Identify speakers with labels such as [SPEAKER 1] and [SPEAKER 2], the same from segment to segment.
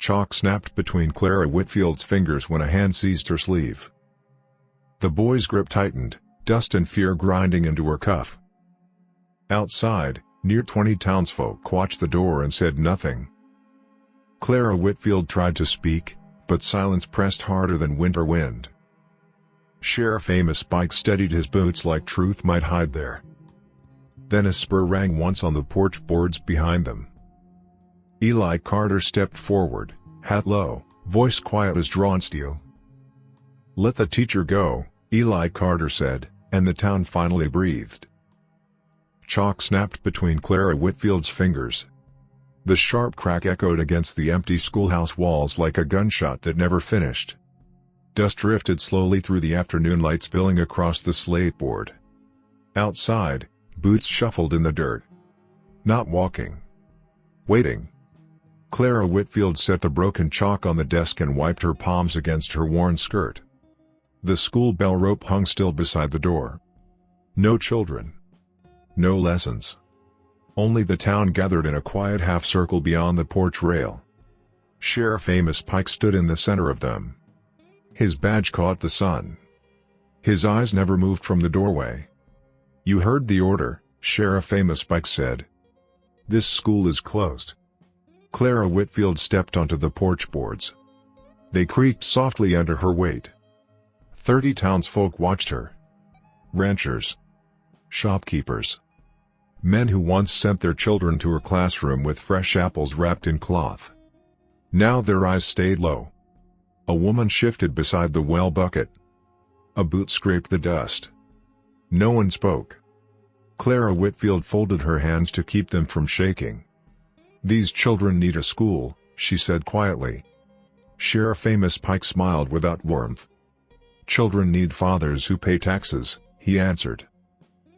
[SPEAKER 1] Chalk snapped between Clara Whitfield's fingers when a hand seized her sleeve. The boy's grip tightened, dust and fear grinding into her cuff. Outside, near 20 townsfolk watched the door and said nothing. Clara Whitfield tried to speak, but silence pressed harder than winter wind. Sheriff Amos Pike steadied his boots like truth might hide there. Then a spur rang once on the porch boards behind them. Eli Carter stepped forward, hat low, voice quiet as drawn steel. "Let the teacher go," Eli Carter said, and the town finally breathed. Chalk snapped between Clara Whitfield's fingers. The sharp crack echoed against the empty schoolhouse walls like a gunshot that never finished. Dust drifted slowly through the afternoon light, spilling across the slate board. Outside, boots shuffled in the dirt. Not walking. Waiting. Clara Whitfield set the broken chalk on the desk and wiped her palms against her worn skirt. The school bell rope hung still beside the door. No children. No lessons. Only the town gathered in a quiet half-circle beyond the porch rail. Sheriff Amos Pike stood in the center of them. His badge caught the sun. His eyes never moved from the doorway. "You heard the order," Sheriff Amos Pike said. "This school is closed." Clara Whitfield stepped onto the porch boards. They creaked softly under her weight. 30 townsfolk watched her. Ranchers. Shopkeepers. Men who once sent their children to her classroom with fresh apples wrapped in cloth. Now their eyes stayed low. A woman shifted beside the well bucket. A boot scraped the dust. No one spoke. Clara Whitfield folded her hands to keep them from shaking. "These children need a school," she said quietly. Sheriff Amos Pike smiled without warmth. "Children need fathers who pay taxes," he answered.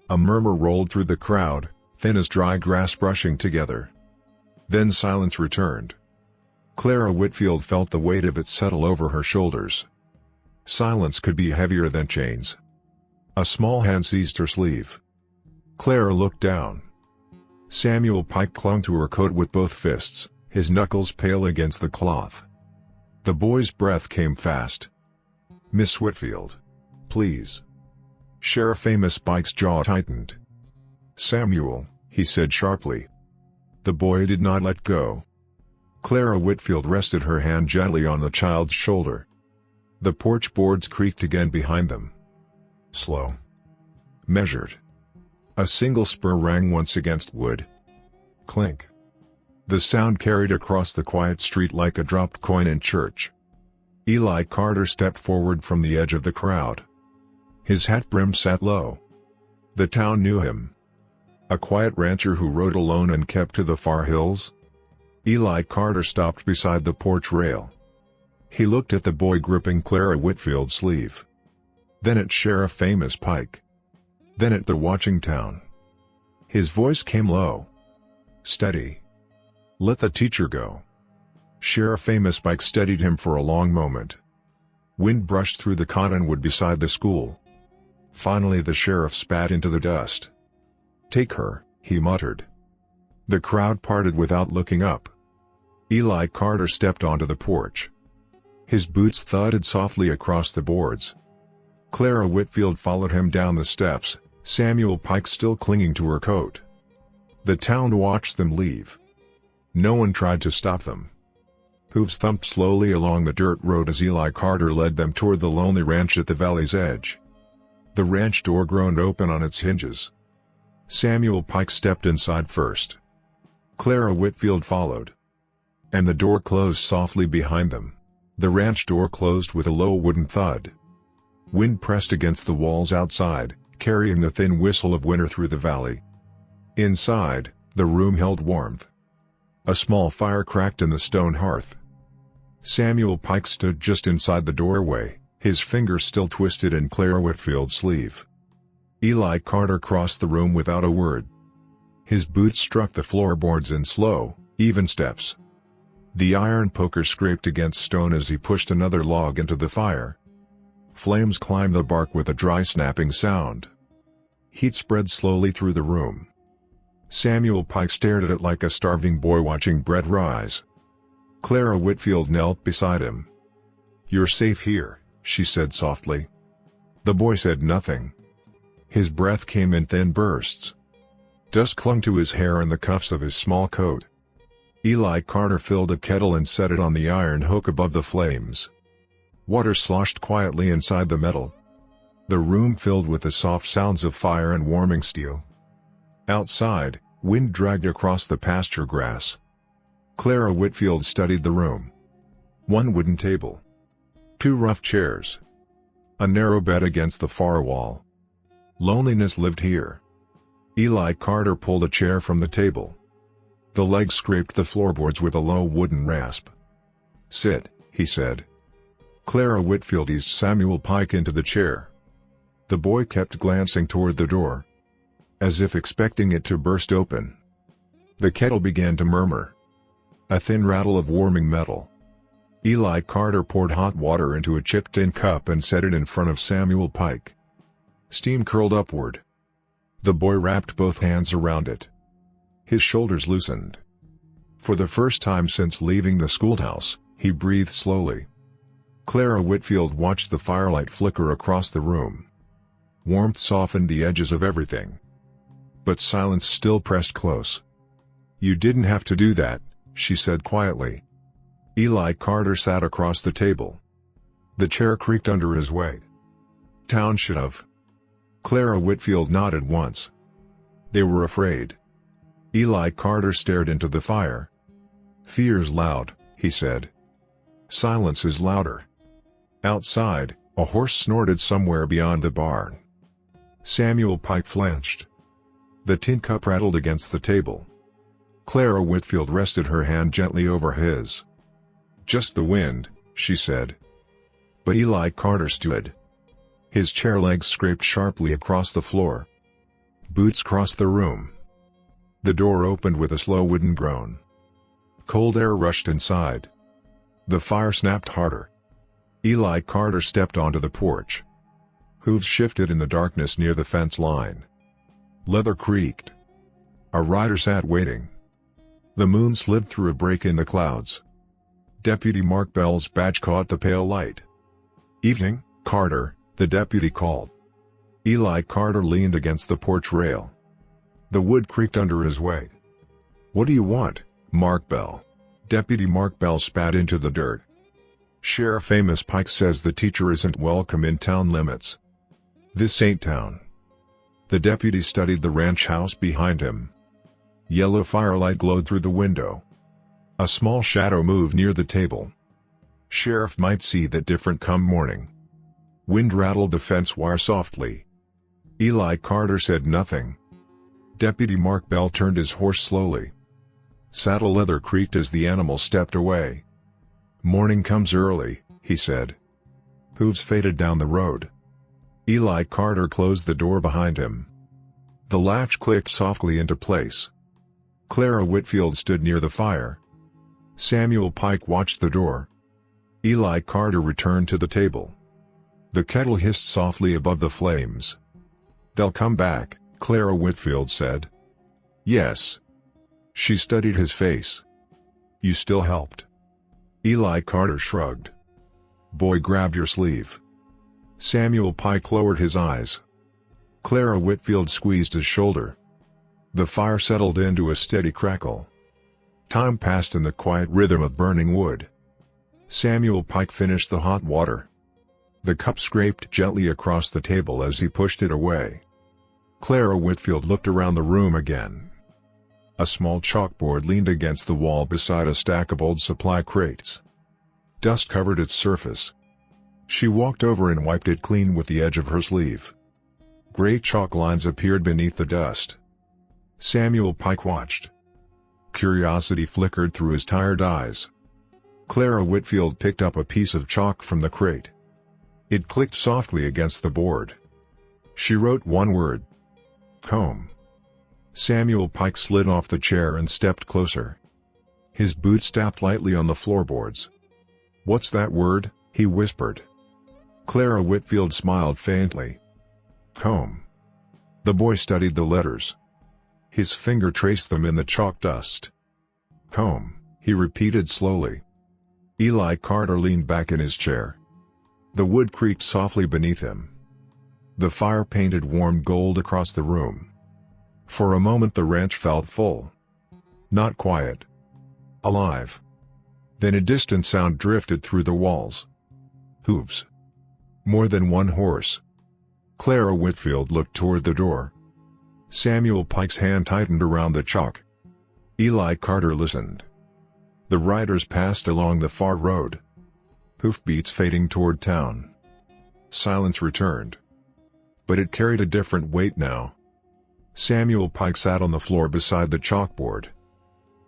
[SPEAKER 1] A murmur rolled through the crowd, thin as dry grass brushing together. Then silence returned. Clara Whitfield felt the weight of it settle over her shoulders. Silence could be heavier than chains. A small hand seized her sleeve. Clara looked down. Samuel Pike clung to her coat with both fists, his knuckles pale against the cloth. The boy's breath came fast. "Miss Whitfield. Please." Sheriff Amos Pike's jaw tightened. "Samuel," he said sharply. The boy did not let go. Clara Whitfield rested her hand gently on the child's shoulder. The porch boards creaked again behind them. Slow. Measured. A single spur rang once against wood. Clink. The sound carried across the quiet street like a dropped coin in church. Eli Carter stepped forward from the edge of the crowd. His hat brim sat low. The town knew him. A quiet rancher who rode alone and kept to the far hills. Eli Carter stopped beside the porch rail. He looked at the boy gripping Clara Whitfield's sleeve. Then at Sheriff Amos Pike. Then at the watching town. His voice came low. "Steady. Let the teacher go." Sheriff Amos Pike steadied him for a long moment. Wind brushed through the cottonwood beside the school. Finally the sheriff spat into the dust. "Take her," he muttered. The crowd parted without looking up. Eli Carter stepped onto the porch. His boots thudded softly across the boards. Clara Whitfield followed him down the steps, Samuel Pike still clinging to her coat. The town watched them leave. No one tried to stop them. Hooves thumped slowly along the dirt road as Eli Carter led them toward the lonely ranch at the valley's edge. The ranch door groaned open on its hinges. Samuel Pike stepped inside first. Clara Whitfield followed. And the door closed softly behind them. The ranch door closed with a low wooden thud. Wind pressed against the walls outside, carrying the thin whistle of winter through the valley. Inside, the room held warmth. A small fire cracked in the stone hearth. Samuel Pike stood just inside the doorway, his fingers still twisted in Clara Whitfield's sleeve. Eli Carter crossed the room without a word. His boots struck the floorboards in slow, even steps. The iron poker scraped against stone as he pushed another log into the fire. Flames climbed the bark with a dry snapping sound. Heat spread slowly through the room. Samuel Pike stared at it like a starving boy watching bread rise. Clara Whitfield knelt beside him. "You're safe here," she said softly. The boy said nothing. His breath came in thin bursts. Dust clung to his hair and the cuffs of his small coat. Eli Carter filled a kettle and set it on the iron hook above the flames. Water sloshed quietly inside the metal. The room filled with the soft sounds of fire and warming steel. Outside, wind dragged across the pasture grass. Clara Whitfield studied the room. One wooden table. Two rough chairs. A narrow bed against the far wall. Loneliness lived here. Eli Carter pulled a chair from the table. The legs scraped the floorboards with a low wooden rasp. "Sit," he said. Clara Whitfield eased Samuel Pike into the chair. The boy kept glancing toward the door, as if expecting it to burst open. The kettle began to murmur. A thin rattle of warming metal. Eli Carter poured hot water into a chipped tin cup and set it in front of Samuel Pike. Steam curled upward. The boy wrapped both hands around it. His shoulders loosened. For the first time since leaving the schoolhouse, he breathed slowly. Clara Whitfield watched the firelight flicker across the room. Warmth softened the edges of everything. But silence still pressed close. "You didn't have to do that," she said quietly. Eli Carter sat across the table. The chair creaked under his weight. "Town should have." Clara Whitfield nodded once. "They were afraid." Eli Carter stared into the fire. "Fear's loud," he said. "Silence is louder." Outside, a horse snorted somewhere beyond the barn. Samuel Pike flinched. The tin cup rattled against the table. Clara Whitfield rested her hand gently over his. "Just the wind," she said. But Eli Carter stood. His chair legs scraped sharply across the floor. Boots crossed the room. The door opened with a slow wooden groan. Cold air rushed inside. The fire snapped harder. Eli Carter stepped onto the porch. Hooves shifted in the darkness near the fence line. Leather creaked. A rider sat waiting. The moon slid through a break in the clouds. Deputy Mark Bell's badge caught the pale light. "Evening, Carter," the deputy called. Eli Carter leaned against the porch rail. The wood creaked under his weight. "What do you want, Mark Bell?" Deputy Mark Bell spat into the dirt. "Sheriff Amos Pike says the teacher isn't welcome in town limits." "This ain't town." The deputy studied the ranch house behind him. Yellow firelight glowed through the window. A small shadow moved near the table. "Sheriff might see that different come morning." Wind rattled the fence wire softly. Eli Carter said nothing. Deputy Mark Bell turned his horse slowly. Saddle leather creaked as the animal stepped away. "Morning comes early," he said. Hooves faded down the road. Eli Carter closed the door behind him. The latch clicked softly into place. Clara Whitfield stood near the fire. Samuel Pike watched the door. Eli Carter returned to the table. The kettle hissed softly above the flames. "They'll come back," Clara Whitfield said. "Yes." She studied his face. "You still helped." Eli Carter shrugged. "Boy grabbed your sleeve." Samuel Pike lowered his eyes. Clara Whitfield squeezed his shoulder. The fire settled into a steady crackle. Time passed in the quiet rhythm of burning wood. Samuel Pike finished the hot water. The cup scraped gently across the table as he pushed it away. Clara Whitfield looked around the room again. A small chalkboard leaned against the wall beside a stack of old supply crates. Dust covered its surface. She walked over and wiped it clean with the edge of her sleeve. Gray chalk lines appeared beneath the dust. Samuel Pike watched. Curiosity flickered through his tired eyes. Clara Whitfield picked up a piece of chalk from the crate. It clicked softly against the board. She wrote one word. "Comb." Samuel Pike slid off the chair and stepped closer. His boots tapped lightly on the floorboards. "What's that word?" he whispered. Clara Whitfield smiled faintly. "Comb." The boy studied the letters. His finger traced them in the chalk dust. "Comb," he repeated slowly. Eli Carter leaned back in his chair. The wood creaked softly beneath him. The fire painted warm gold across the room. For a moment the ranch felt full. Not quiet. Alive. Then a distant sound drifted through the walls. Hooves. More than one horse. Clara Whitfield looked toward the door. Samuel Pike's hand tightened around the chalk. Eli Carter listened. The riders passed along the far road. Hoofbeats fading toward town. Silence returned. But it carried a different weight now. Samuel Pike sat on the floor beside the chalkboard.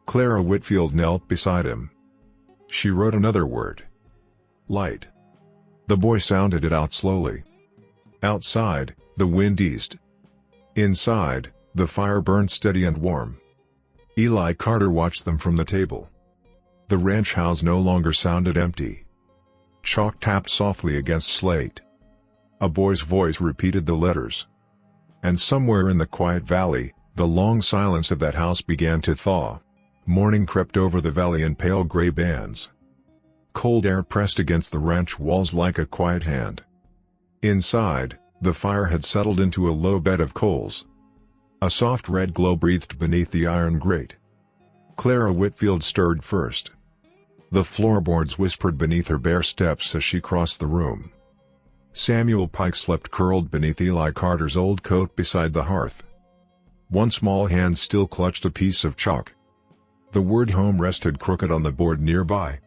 [SPEAKER 1] Clara Whitfield knelt beside him. She wrote another word. Light. The boy sounded it out slowly. Outside, the wind eased. Inside, the fire burned steady and warm. Eli Carter watched them from the table. The ranch house no longer sounded empty. Chalk tapped softly against slate. A boy's voice repeated the letters. And somewhere in the quiet valley, the long silence of that house began to thaw. Morning crept over the valley in pale gray bands. Cold air pressed against the ranch walls like a quiet hand. Inside, the fire had settled into a low bed of coals. A soft red glow breathed beneath the iron grate. Clara Whitfield stirred first. The floorboards whispered beneath her bare steps as she crossed the room. Samuel Pike slept curled beneath Eli Carter's old coat beside the hearth. One small hand still clutched a piece of chalk. The word home rested crooked on the board nearby.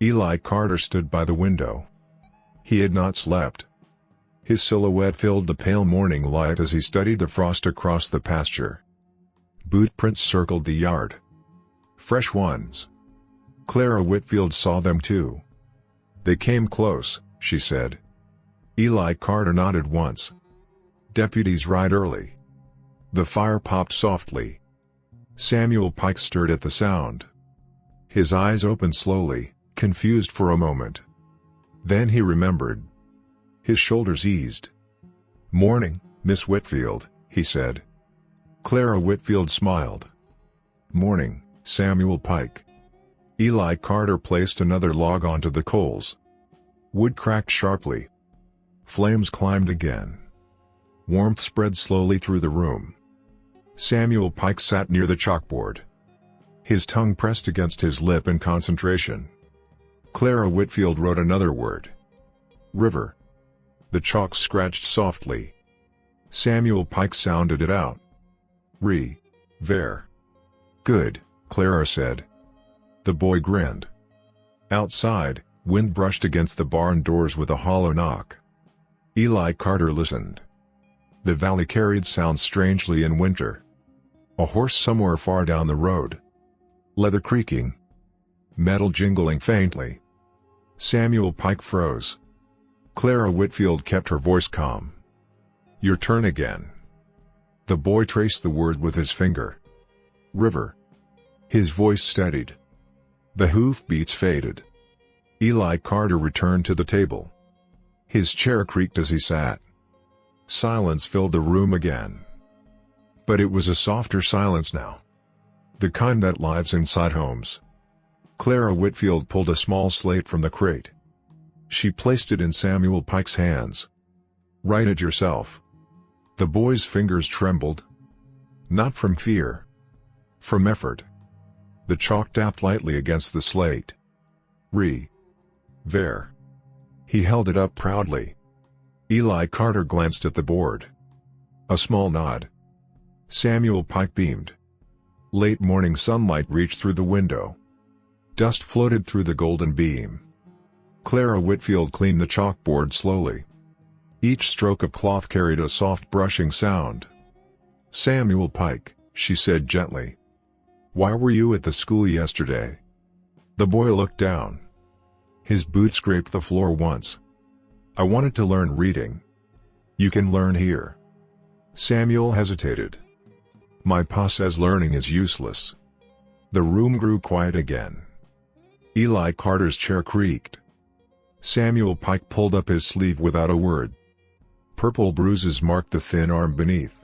[SPEAKER 1] Eli Carter stood by the window. He had not slept. His silhouette filled the pale morning light as he studied the frost across the pasture. Boot prints circled the yard. Fresh ones. Clara Whitfield saw them too. They came close, she said. Eli Carter nodded once. Deputies ride early. The fire popped softly. Samuel Pike stirred at the sound. His eyes opened slowly, confused for a moment. Then he remembered. His shoulders eased. "Morning, Miss Whitfield," he said. Clara Whitfield smiled. "Morning, Samuel Pike." Eli Carter placed another log onto the coals. Wood cracked sharply. Flames climbed again. Warmth spread slowly through the room. Samuel Pike sat near the chalkboard. His tongue pressed against his lip in concentration. Clara Whitfield wrote another word. River. The chalk scratched softly. Samuel Pike sounded it out. Ver. Good, Clara said. The boy grinned. Outside, wind brushed against the barn doors with a hollow knock. Eli Carter listened. The valley carried sounds strangely in winter. A horse somewhere far down the road. Leather creaking. Metal jingling faintly. Samuel Pike froze. Clara Whitfield kept her voice calm. Your turn again. The boy traced the word with his finger. River. His voice steadied. The hoofbeats faded. Eli Carter returned to the table. His chair creaked as he sat. Silence filled the room again. But it was a softer silence now. The kind that lives inside homes. Clara Whitfield pulled a small slate from the crate. She placed it in Samuel Pike's hands. Write it yourself. The boy's fingers trembled. Not from fear. From effort. The chalk tapped lightly against the slate. Ver. He held it up proudly. Eli Carter glanced at the board. A small nod. Samuel Pike beamed. Late morning sunlight reached through the window. Dust floated through the golden beam. Clara Whitfield cleaned the chalkboard slowly. Each stroke of cloth carried a soft brushing sound. Samuel Pike, she said gently. Why were you at the school yesterday? The boy looked down. His boots scraped the floor once. I wanted to learn reading. You can learn here. Samuel hesitated. My pa says learning is useless. The room grew quiet again. Eli Carter's chair creaked. Samuel Pike pulled up his sleeve without a word. Purple bruises marked the thin arm beneath.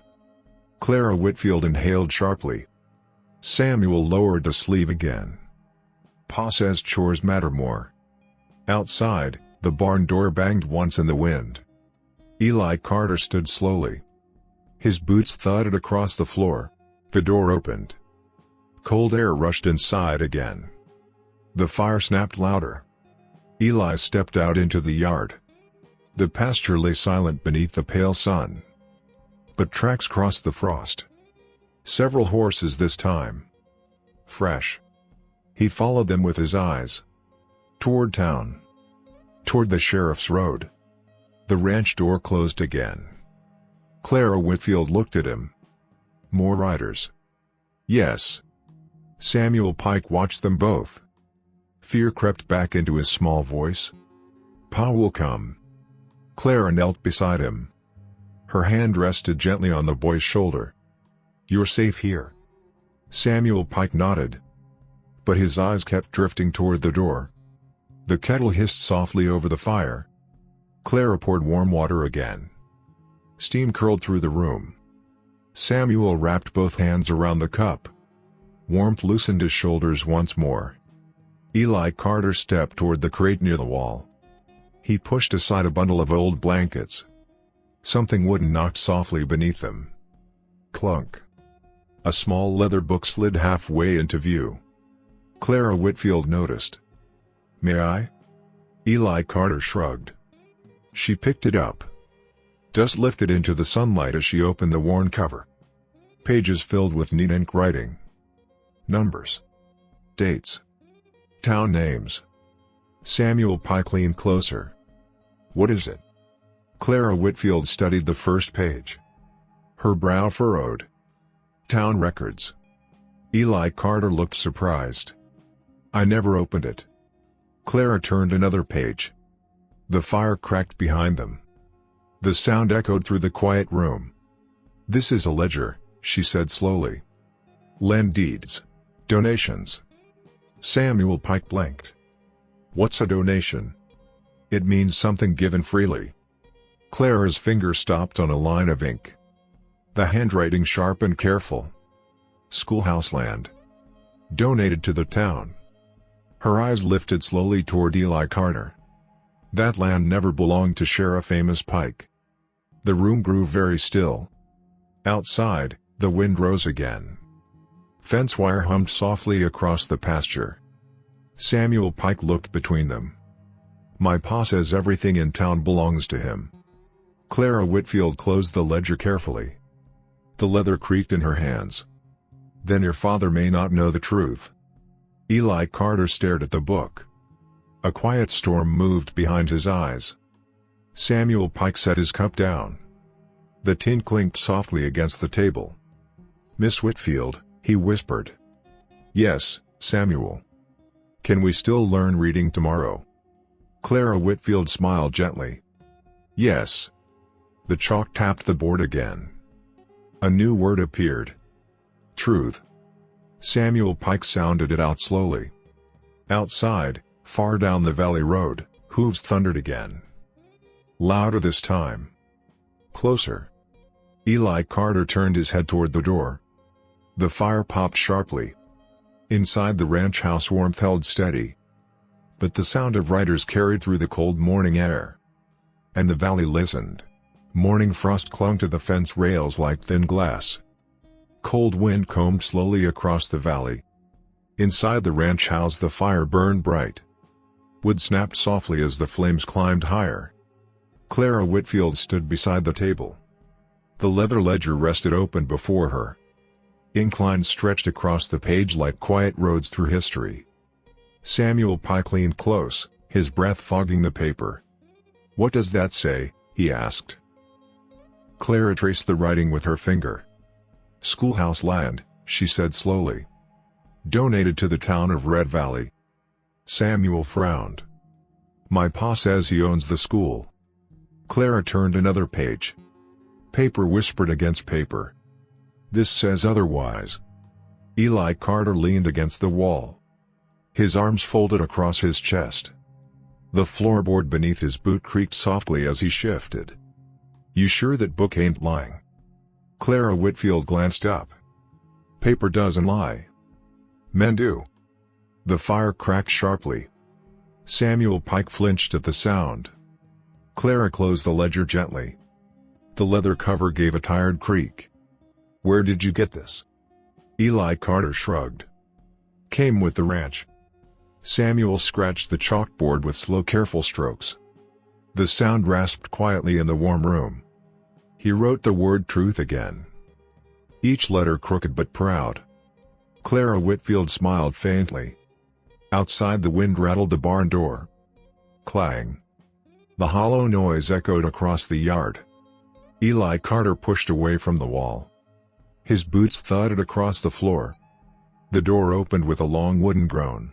[SPEAKER 1] Clara Whitfield inhaled sharply. Samuel lowered the sleeve again. Pa says chores matter more. Outside, the barn door banged once in the wind. Eli Carter stood slowly. His boots thudded across the floor. The door opened. Cold air rushed inside again. The fire snapped louder. Eli stepped out into the yard. The pasture lay silent beneath the pale sun. But tracks crossed the frost. Several horses this time. Fresh. He followed them with his eyes. Toward town. Toward the sheriff's road. The ranch door closed again. Clara Whitfield looked at him. More riders. Yes. Samuel Pike watched them both. Fear crept back into his small voice. Pa will come. Clara knelt beside him. Her hand rested gently on the boy's shoulder. You're safe here. Samuel Pike nodded. But his eyes kept drifting toward the door. The kettle hissed softly over the fire. Clara poured warm water again. Steam curled through the room. Samuel wrapped both hands around the cup. Warmth loosened his shoulders once more. Eli Carter stepped toward the crate near the wall. He pushed aside a bundle of old blankets. Something wooden knocked softly beneath them. Clunk. A small leather book slid halfway into view. Clara Whitfield noticed. May I? Eli Carter shrugged. She picked it up. Dust lifted into the sunlight as she opened the worn cover. Pages filled with neat ink writing. Numbers. Dates. Town names. Samuel Pike leaned closer. What is it? Clara Whitfield studied the first page. Her brow furrowed. Town records. Eli Carter looked surprised. I never opened it. Clara turned another page. The fire cracked behind them. The sound echoed through the quiet room. This is a ledger, she said slowly. Land deeds. Donations. Samuel Pike blinked. What's a donation? It means something given freely. Clara's finger stopped on a line of ink. The handwriting sharp and careful. Schoolhouse land. Donated to the town. Her eyes lifted slowly toward Eli Carter. That land never belonged to Sheriff Amos Pike. The room grew very still. Outside, the wind rose again. Fence wire hummed softly across the pasture. Samuel Pike looked between them. My pa says everything in town belongs to him. Clara Whitfield closed the ledger carefully. The leather creaked in her hands. Then your father may not know the truth. Eli Carter stared at the book. A quiet storm moved behind his eyes. Samuel Pike set his cup down. The tin clinked softly against the table. Miss Whitfield, he whispered. Yes, Samuel. Can we still learn reading tomorrow? Clara Whitfield smiled gently. Yes. The chalk tapped the board again. A new word appeared. Truth. Samuel Pike sounded it out slowly. Outside, far down the valley road, hooves thundered again. Louder this time. Closer. Eli Carter turned his head toward the door. The fire popped sharply. Inside the ranch house warmth held steady. But the sound of riders carried through the cold morning air. And the valley listened. Morning frost clung to the fence rails like thin glass. Cold wind combed slowly across the valley. Inside the ranch house the fire burned bright. Wood snapped softly as the flames climbed higher. Clara Whitfield stood beside the table. The leather ledger rested open before her. Ink lines stretched across the page like quiet roads through history. Samuel Pike leaned close, his breath fogging the paper. What does that say? He asked. Clara traced the writing with her finger. Schoolhouse land, she said slowly. Donated to the town of Red Valley. Samuel frowned. My pa says he owns the school. Clara turned another page. Paper whispered against paper. This says otherwise. Eli Carter leaned against the wall. His arms folded across his chest. The floorboard beneath his boot creaked softly as he shifted. You sure that book ain't lying? Clara Whitfield glanced up. Paper doesn't lie. Men do. The fire cracked sharply. Samuel Pike flinched at the sound. Clara closed the ledger gently. The leather cover gave a tired creak. "Where did you get this?" Eli Carter shrugged. "Came with the ranch." Samuel scratched the chalkboard with slow, careful strokes. The sound rasped quietly in the warm room. He wrote the word truth again. Each letter crooked but proud. Clara Whitfield smiled faintly. Outside, the wind rattled the barn door. Clang. The hollow noise echoed across the yard. Eli Carter pushed away from the wall. His boots thudded across the floor. The door opened with a long wooden groan.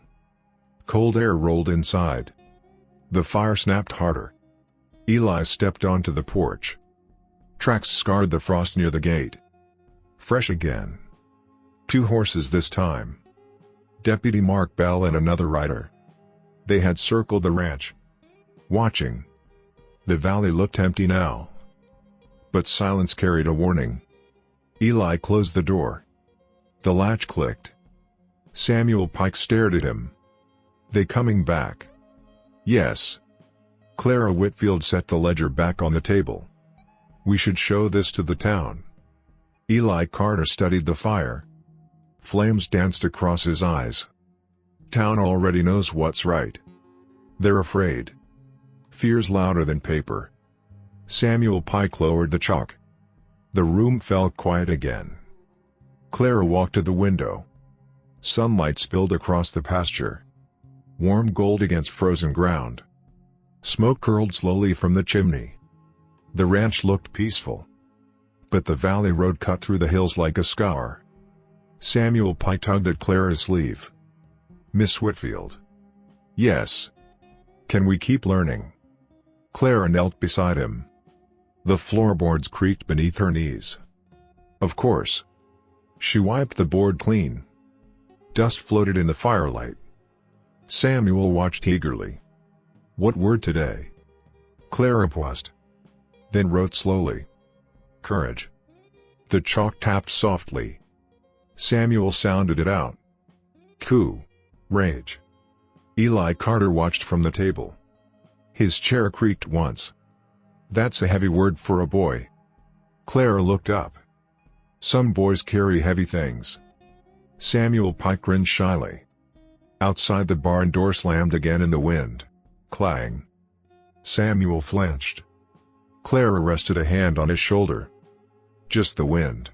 [SPEAKER 1] Cold air rolled inside. The fire snapped harder. Eli stepped onto the porch. Tracks scarred the frost near the gate. Fresh again. 2 horses this time. Deputy Mark Bell and another rider. They had circled the ranch. Watching. The valley looked empty now. But silence carried a warning. Eli closed the door. The latch clicked. Samuel Pike stared at him. "They coming back?" "Yes." Clara Whitfield set the ledger back on the table. "We should show this to the town." Eli Carter studied the fire. Flames danced across his eyes. "Town already knows what's right. They're afraid. Fear's louder than paper." Samuel Pike lowered the chalk. The room fell quiet again. Clara walked to the window. Sunlight spilled across the pasture. Warm gold against frozen ground. Smoke curled slowly from the chimney. The ranch looked peaceful. But the valley road cut through the hills like a scour. Samuel Pike tugged at Clara's sleeve. "Miss Whitfield." "Yes." "Can we keep learning?" Clara knelt beside him. The floorboards creaked beneath her knees. "Of course." She wiped the board clean. Dust floated in the firelight. Samuel watched eagerly. "What word today?" Clara paused. Then wrote slowly. "Courage." The chalk tapped softly. Samuel sounded it out. "Coup. Rage." Eli Carter watched from the table. His chair creaked once. "That's a heavy word for a boy." Clara looked up. "Some boys carry heavy things." Samuel Pike grinned shyly. Outside, the barn door slammed again in the wind. Clang. Samuel flinched. Clara rested a hand on his shoulder. "Just the wind."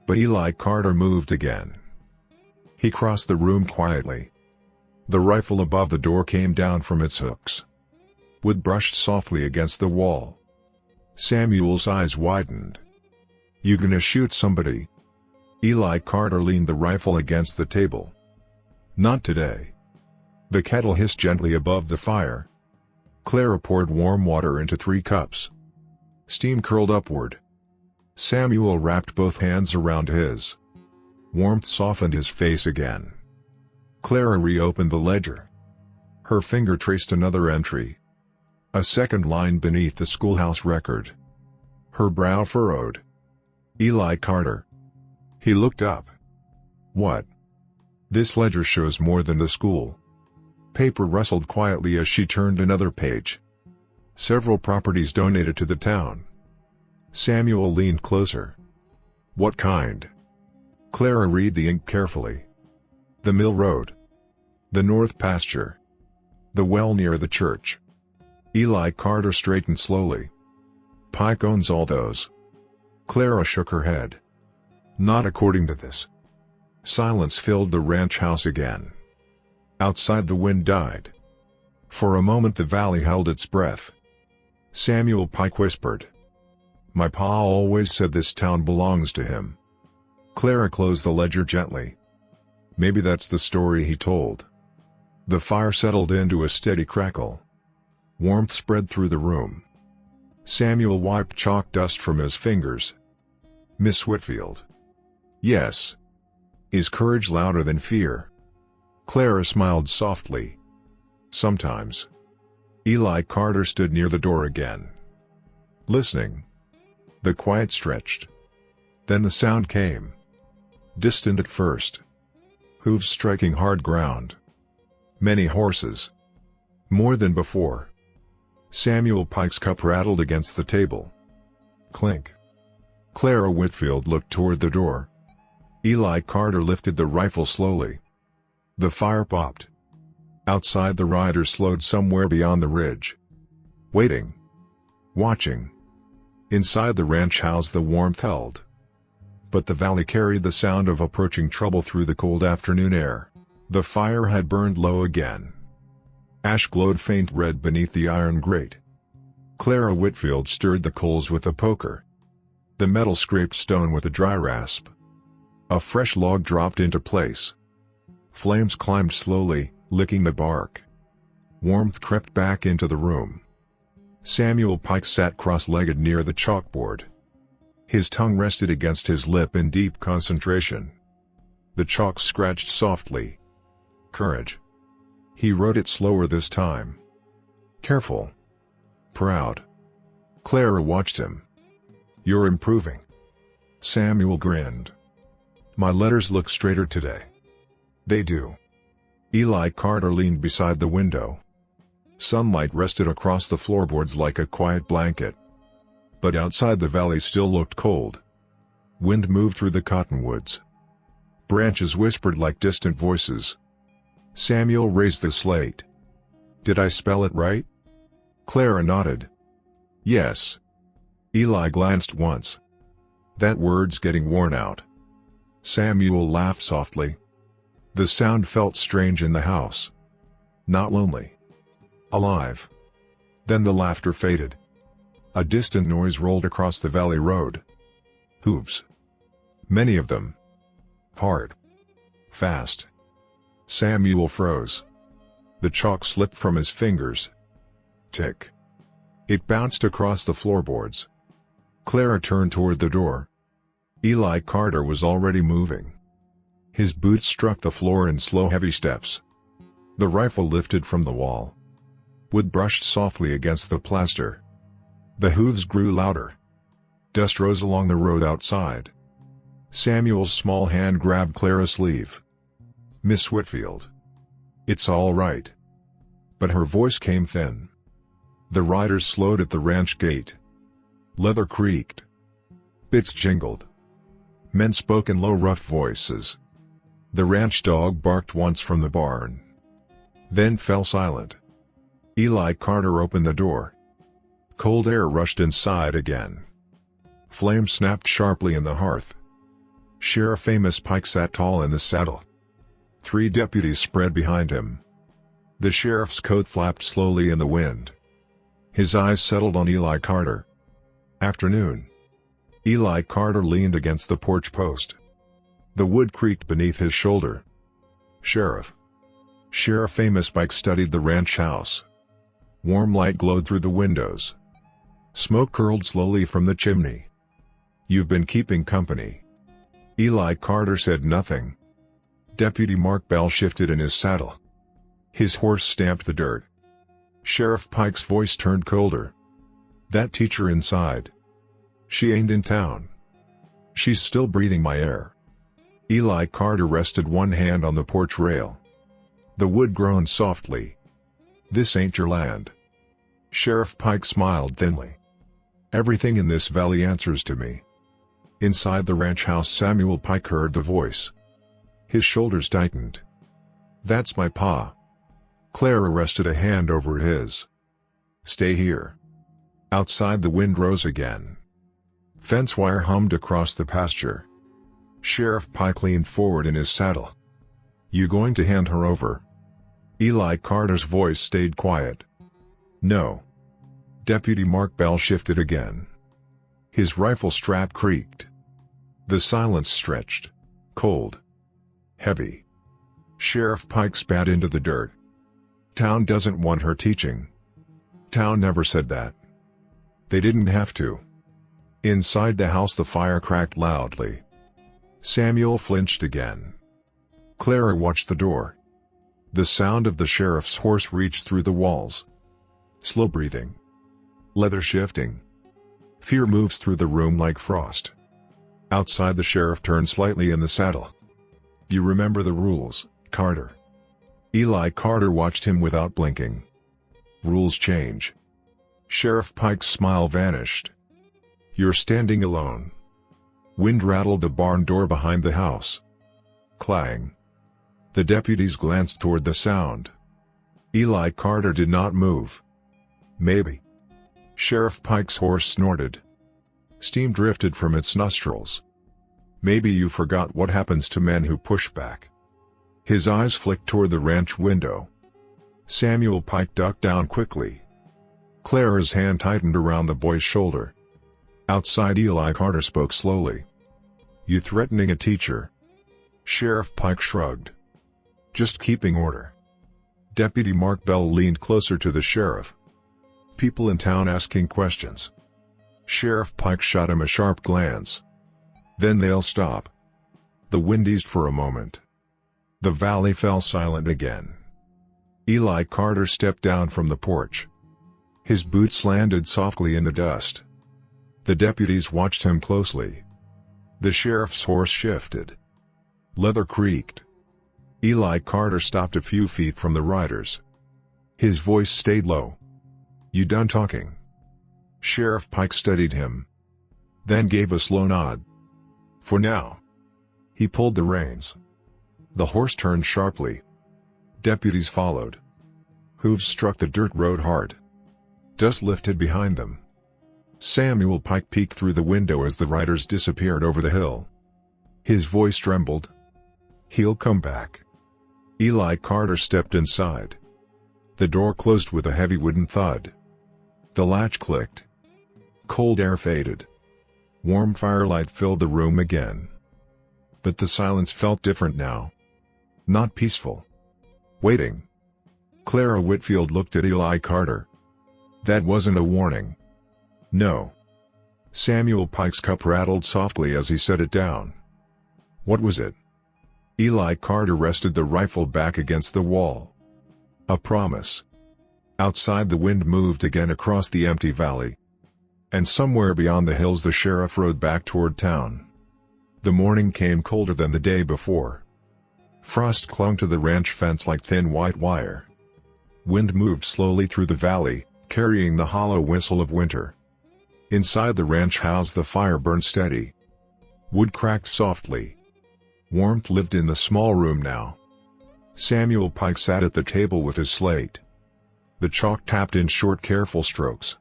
[SPEAKER 1] But Eli Carter moved again. He crossed the room quietly. The rifle above the door came down from its hooks. Wood brushed softly against the wall. Samuel's eyes widened. "You gonna shoot somebody?" Eli Carter leaned the rifle against the table. "Not today." The kettle hissed gently above the fire. Clara poured warm water into 3 cups. Steam curled upward. Samuel wrapped both hands around his. Warmth softened his face again. Clara reopened the ledger. Her finger traced another entry. A second line beneath the schoolhouse record. Her brow furrowed. Eli Carter. He looked up. "What?" "This ledger shows more than the school." Paper rustled quietly as she turned another page. "Several properties donated to the town." Samuel leaned closer. "What kind?" Clara read the ink carefully. "The mill road. The north pasture. The well near the church." Eli Carter straightened slowly. "Pike owns all those." Clara shook her head. "Not according to this." Silence filled the ranch house again. Outside, the wind died. For a moment the valley held its breath. Samuel Pike whispered, "My pa always said this town belongs to him." Clara closed the ledger gently. Maybe that's the story he told. The fire settled into a steady crackle. Warmth spread through the room. Samuel wiped chalk dust from his fingers. "Miss Whitfield." "Yes." "Is courage louder than fear?" Clara smiled softly. "Sometimes." Eli Carter stood near the door again. Listening. The quiet stretched. Then the sound came. Distant at first. Hooves striking hard ground. Many horses. More than before. Samuel Pike's cup rattled against the table. Clink. Clara Whitfield looked toward the door. Eli Carter lifted the rifle slowly. The fire popped. Outside, the riders slowed somewhere beyond the ridge. Waiting. Watching. Inside the ranch house the warmth held. But the valley carried the sound of approaching trouble through the cold afternoon air. The fire had burned low again. Ash glowed faint red beneath the iron grate. Clara Whitfield stirred the coals with a poker. The metal scraped stone with a dry rasp. A fresh log dropped into place. Flames climbed slowly, licking the bark. Warmth crept back into the room. Samuel Pike sat cross-legged near the chalkboard. His tongue rested against his lip in deep concentration. The chalk scratched softly. Courage. He wrote it slower this time. Careful. Proud. Clara watched him. You're improving. Samuel grinned. My letters look straighter today. They do. Eli Carter leaned beside the window. Sunlight rested across the floorboards like a quiet blanket. But outside the valley still looked cold. Wind moved through the cottonwoods. Branches whispered like distant voices. Samuel raised the slate. Did I spell it right? Clara nodded. Yes. Eli glanced once. That word's getting worn out. Samuel laughed softly. The sound felt strange in the house. Not lonely. Alive. Then the laughter faded. A distant noise rolled across the valley road. Hooves. Many of them. Hard. Fast. Samuel froze. The chalk slipped from his fingers. Tick. It bounced across the floorboards. Clara turned toward the door. Eli Carter was already moving. His boots struck the floor in slow heavy steps. The rifle lifted from the wall. Wood brushed softly against the plaster. The hooves grew louder. Dust rose along the road outside. Samuel's small hand grabbed Clara's sleeve. Miss Whitfield. It's all right. But her voice came thin. The riders slowed at the ranch gate. Leather creaked. Bits jingled. Men spoke in low, rough voices. The ranch dog barked once from the barn. Then fell silent. Eli Carter opened the door. Cold air rushed inside again. Flames snapped sharply in the hearth. Sheriff Amos Pike sat tall in the saddle. 3 deputies spread behind him. The sheriff's coat flapped slowly in the wind. His eyes settled on Eli Carter. Afternoon. Eli Carter leaned against the porch post. The wood creaked beneath his shoulder. Sheriff. Sheriff Amos Pike studied the ranch house. Warm light glowed through the windows. Smoke curled slowly from the chimney. You've been keeping company. Eli Carter said nothing. Deputy Mark Bell shifted in his saddle. His horse stamped the dirt. Sheriff Pike's voice turned colder. That teacher inside. She ain't in town. She's still breathing my air. Eli Carter rested one hand on the porch rail. The wood groaned softly. This ain't your land. Sheriff Pike smiled thinly. Everything in this valley answers to me. Inside the ranch house Samuel Pike heard the voice. His shoulders tightened. That's my pa. Clara rested a hand over his. Stay here. Outside the wind rose again. Fence wire hummed across the pasture. Sheriff Pike leaned forward in his saddle. You going to hand her over? Eli Carter's voice stayed quiet. No. Deputy Mark Bell shifted again. His rifle strap creaked. The silence stretched. Cold. Heavy. Sheriff Pike spat into the dirt. Town doesn't want her teaching. Town never said that. They didn't have to. Inside the house the fire cracked loudly. Samuel flinched again. Clara watched the door. The sound of the sheriff's horse reached through the walls. Slow breathing. Leather shifting. Fear moves through the room like frost. Outside the sheriff turned slightly in the saddle. You remember the rules, Carter. Eli Carter watched him without blinking. Rules change. Sheriff Pike's smile vanished. You're standing alone. Wind rattled the barn door behind the house. Clang. The deputies glanced toward the sound. Eli Carter did not move. Maybe. Sheriff Pike's horse snorted. Steam drifted from its nostrils. Maybe you forgot what happens to men who push back. His eyes flicked toward the ranch window. Samuel Pike ducked down quickly. Clara's hand tightened around the boy's shoulder. Outside, Eli Carter spoke slowly. You threatening a teacher? Sheriff Pike shrugged. Just keeping order. Deputy Mark Bell leaned closer to the sheriff. People in town asking questions. Sheriff Pike shot him a sharp glance. Then they'll stop. The wind eased for a moment. The valley fell silent again. Eli Carter stepped down from the porch. His boots landed softly in the dust. The deputies watched him closely. The sheriff's horse shifted. Leather creaked. Eli Carter stopped a few feet from the riders. His voice stayed low. You done talking? Sheriff Pike studied him. Then gave a slow nod. For now. He pulled the reins. The horse turned sharply. Deputies followed. Hooves struck the dirt road hard. Dust lifted behind them. Samuel Pike peeked through the window as the riders disappeared over the hill. His voice trembled. He'll come back. Eli Carter stepped inside. The door closed with a heavy wooden thud. The latch clicked. Cold air faded. Warm firelight filled the room again. But the silence felt different now. Not peaceful. Waiting. Clara Whitfield looked at Eli Carter. That wasn't a warning. No. Samuel Pike's cup rattled softly as he set it down. What was it? Eli Carter rested the rifle back against the wall. A promise. Outside, the wind moved again across the empty valley. And somewhere beyond the hills the sheriff rode back toward town. The morning came colder than the day before. Frost clung to the ranch fence like thin white wire. Wind moved slowly through the valley, carrying the hollow whistle of winter. Inside the ranch house the fire burned steady. Wood cracked softly. Warmth lived in the small room now. Samuel Pike sat at the table with his slate. The chalk tapped in short, careful strokes.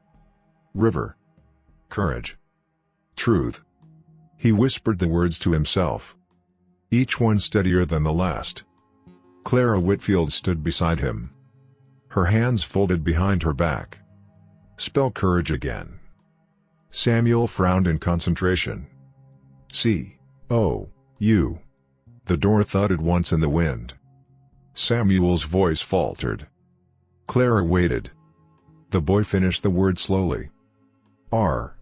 [SPEAKER 1] River. Courage. Truth. He whispered the words to himself. Each one steadier than the last. Clara Whitfield stood beside him. Her hands folded behind her back. Spell courage again. Samuel frowned in concentration. C-O-U. The door thudded once in the wind. Samuel's voice faltered. Clara waited. The boy finished the word slowly. R-A-G-E.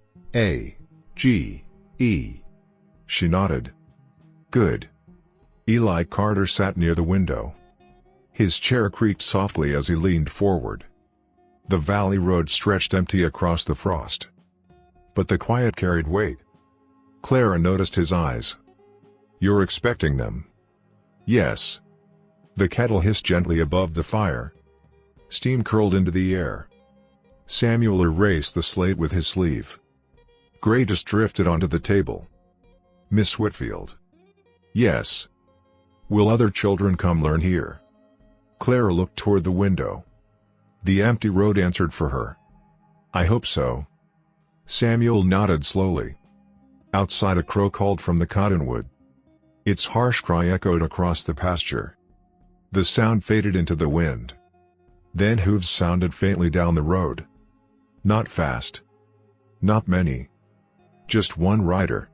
[SPEAKER 1] She nodded. Good. Eli Carter sat near the window. His chair creaked softly as he leaned forward. The valley road stretched empty across the frost. But the quiet carried weight. Clara noticed his eyes. You're expecting them? Yes. The kettle hissed gently above the fire. Steam curled into the air. Samuel erased the slate with his sleeve. Gray dust drifted onto the table. Miss Whitfield. Yes. Will other children come learn here? Clara looked toward the window. The empty road answered for her. I hope so. Samuel nodded slowly. Outside a crow called from the cottonwood. Its harsh cry echoed across the pasture. The sound faded into the wind. Then hooves sounded faintly down the road. Not fast. Not many. Just one rider.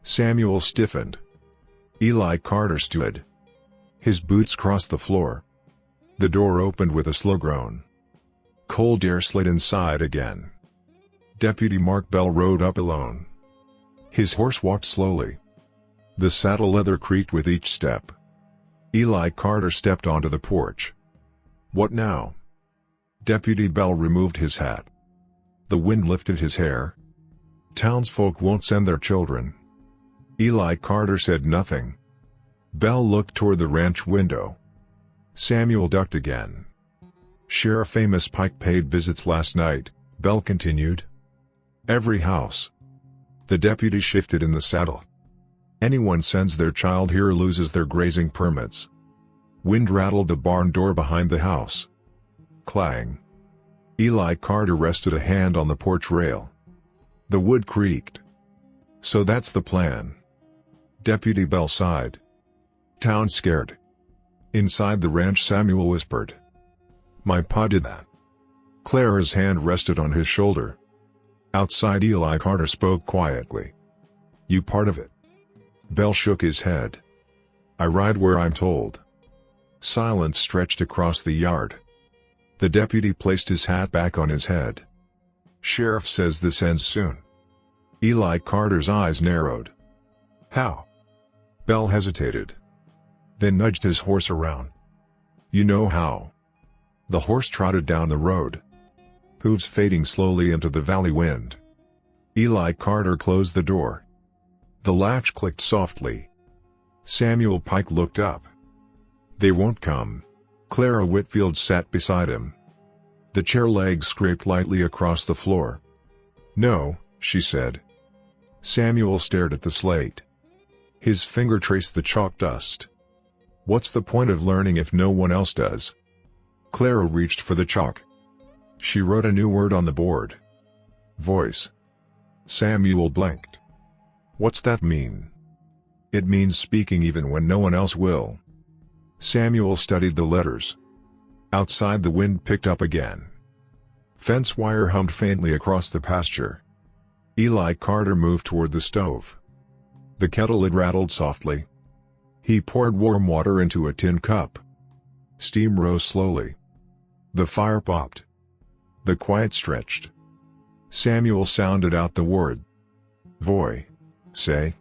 [SPEAKER 1] Samuel stiffened. Eli Carter stood. His boots crossed the floor. The door opened with a slow groan. Cold air slid inside again. Deputy Mark Bell rode up alone. His horse walked slowly. The saddle leather creaked with each step. Eli Carter stepped onto the porch. What now? Deputy Bell removed his hat. The wind lifted his hair. Townsfolk won't send their children. Eli Carter said nothing. Bell looked toward the ranch window. Samuel ducked again. "Sheriff Amos Pike paid visits last night," Bell continued. "Every house." The deputy shifted in the saddle. "Anyone sends their child here loses their grazing permits." Wind rattled the barn door behind the house. Clang. Eli Carter rested a hand on the porch rail. The wood creaked. "So that's the plan." Deputy Bell sighed. "Town's scared." Inside the ranch, Samuel whispered. "My pa did that." Clara's hand rested on his shoulder. Outside, Eli Carter spoke quietly. "You part of it?" Bell shook his head. "I ride where I'm told." Silence stretched across the yard. The deputy placed his hat back on his head. "Sheriff says this ends soon." Eli Carter's eyes narrowed. "How?" Bell hesitated. Then nudged his horse around. "You know how." The horse trotted down the road, hooves fading slowly into the valley wind. Eli Carter closed the door. The latch clicked softly. Samuel Pike looked up. "They won't come." Clara Whitfield sat beside him. The chair legs scraped lightly across the floor. "No," she said. Samuel stared at the slate. His finger traced the chalk dust. "What's the point of learning if no one else does?" Clara reached for the chalk. She wrote a new word on the board. "Voice." Samuel blinked. "What's that mean?" "It means speaking even when no one else will." Samuel studied the letters. Outside, the wind picked up again. Fence wire hummed faintly across the pasture. Eli Carter moved toward the stove. The kettle lid rattled softly. He poured warm water into a tin cup. Steam rose slowly. The fire popped. The quiet stretched. Samuel sounded out the word. "Voy. Say."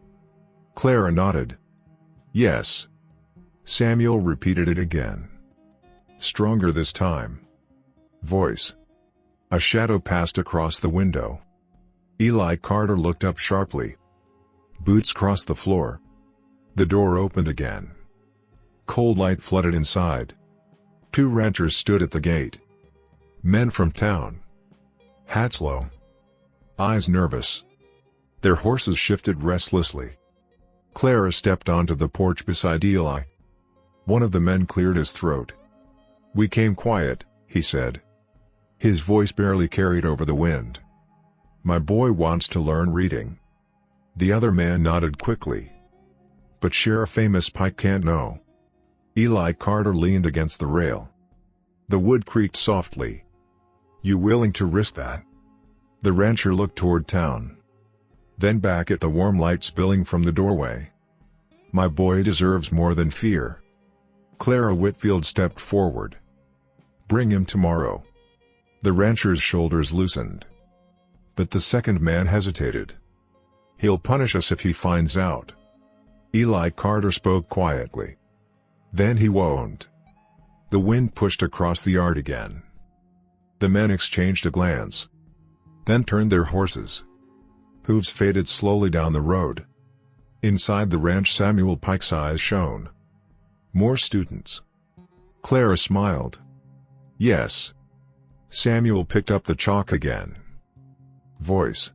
[SPEAKER 1] Clara nodded. "Yes." Samuel repeated it again. Stronger this time. "Voice." A shadow passed across the window. Eli Carter looked up sharply. Boots crossed the floor. The door opened again. Cold light flooded inside. 2 ranchers stood at the gate. Men from town. Hats low. Eyes nervous. Their horses shifted restlessly. Clara stepped onto the porch beside Eli. One of the men cleared his throat. "We came quiet," he said. His voice barely carried over the wind. "My boy wants to learn reading." The other man nodded quickly. "But Sheriff Amos Pike can't know." Eli Carter leaned against the rail. The wood creaked softly. "You willing to risk that?" The rancher looked toward town. Then back at the warm light spilling from the doorway. "My boy deserves more than fear." Clara Whitfield stepped forward. "Bring him tomorrow." The rancher's shoulders loosened. But the second man hesitated. "He'll punish us if he finds out." Eli Carter spoke quietly. "Then he won't." The wind pushed across the yard again. The men exchanged a glance. Then turned their horses. Hooves faded slowly down the road. Inside the ranch, Samuel Pike's eyes shone. "More students?" Clara smiled. "Yes." Samuel picked up the chalk again. "Voice."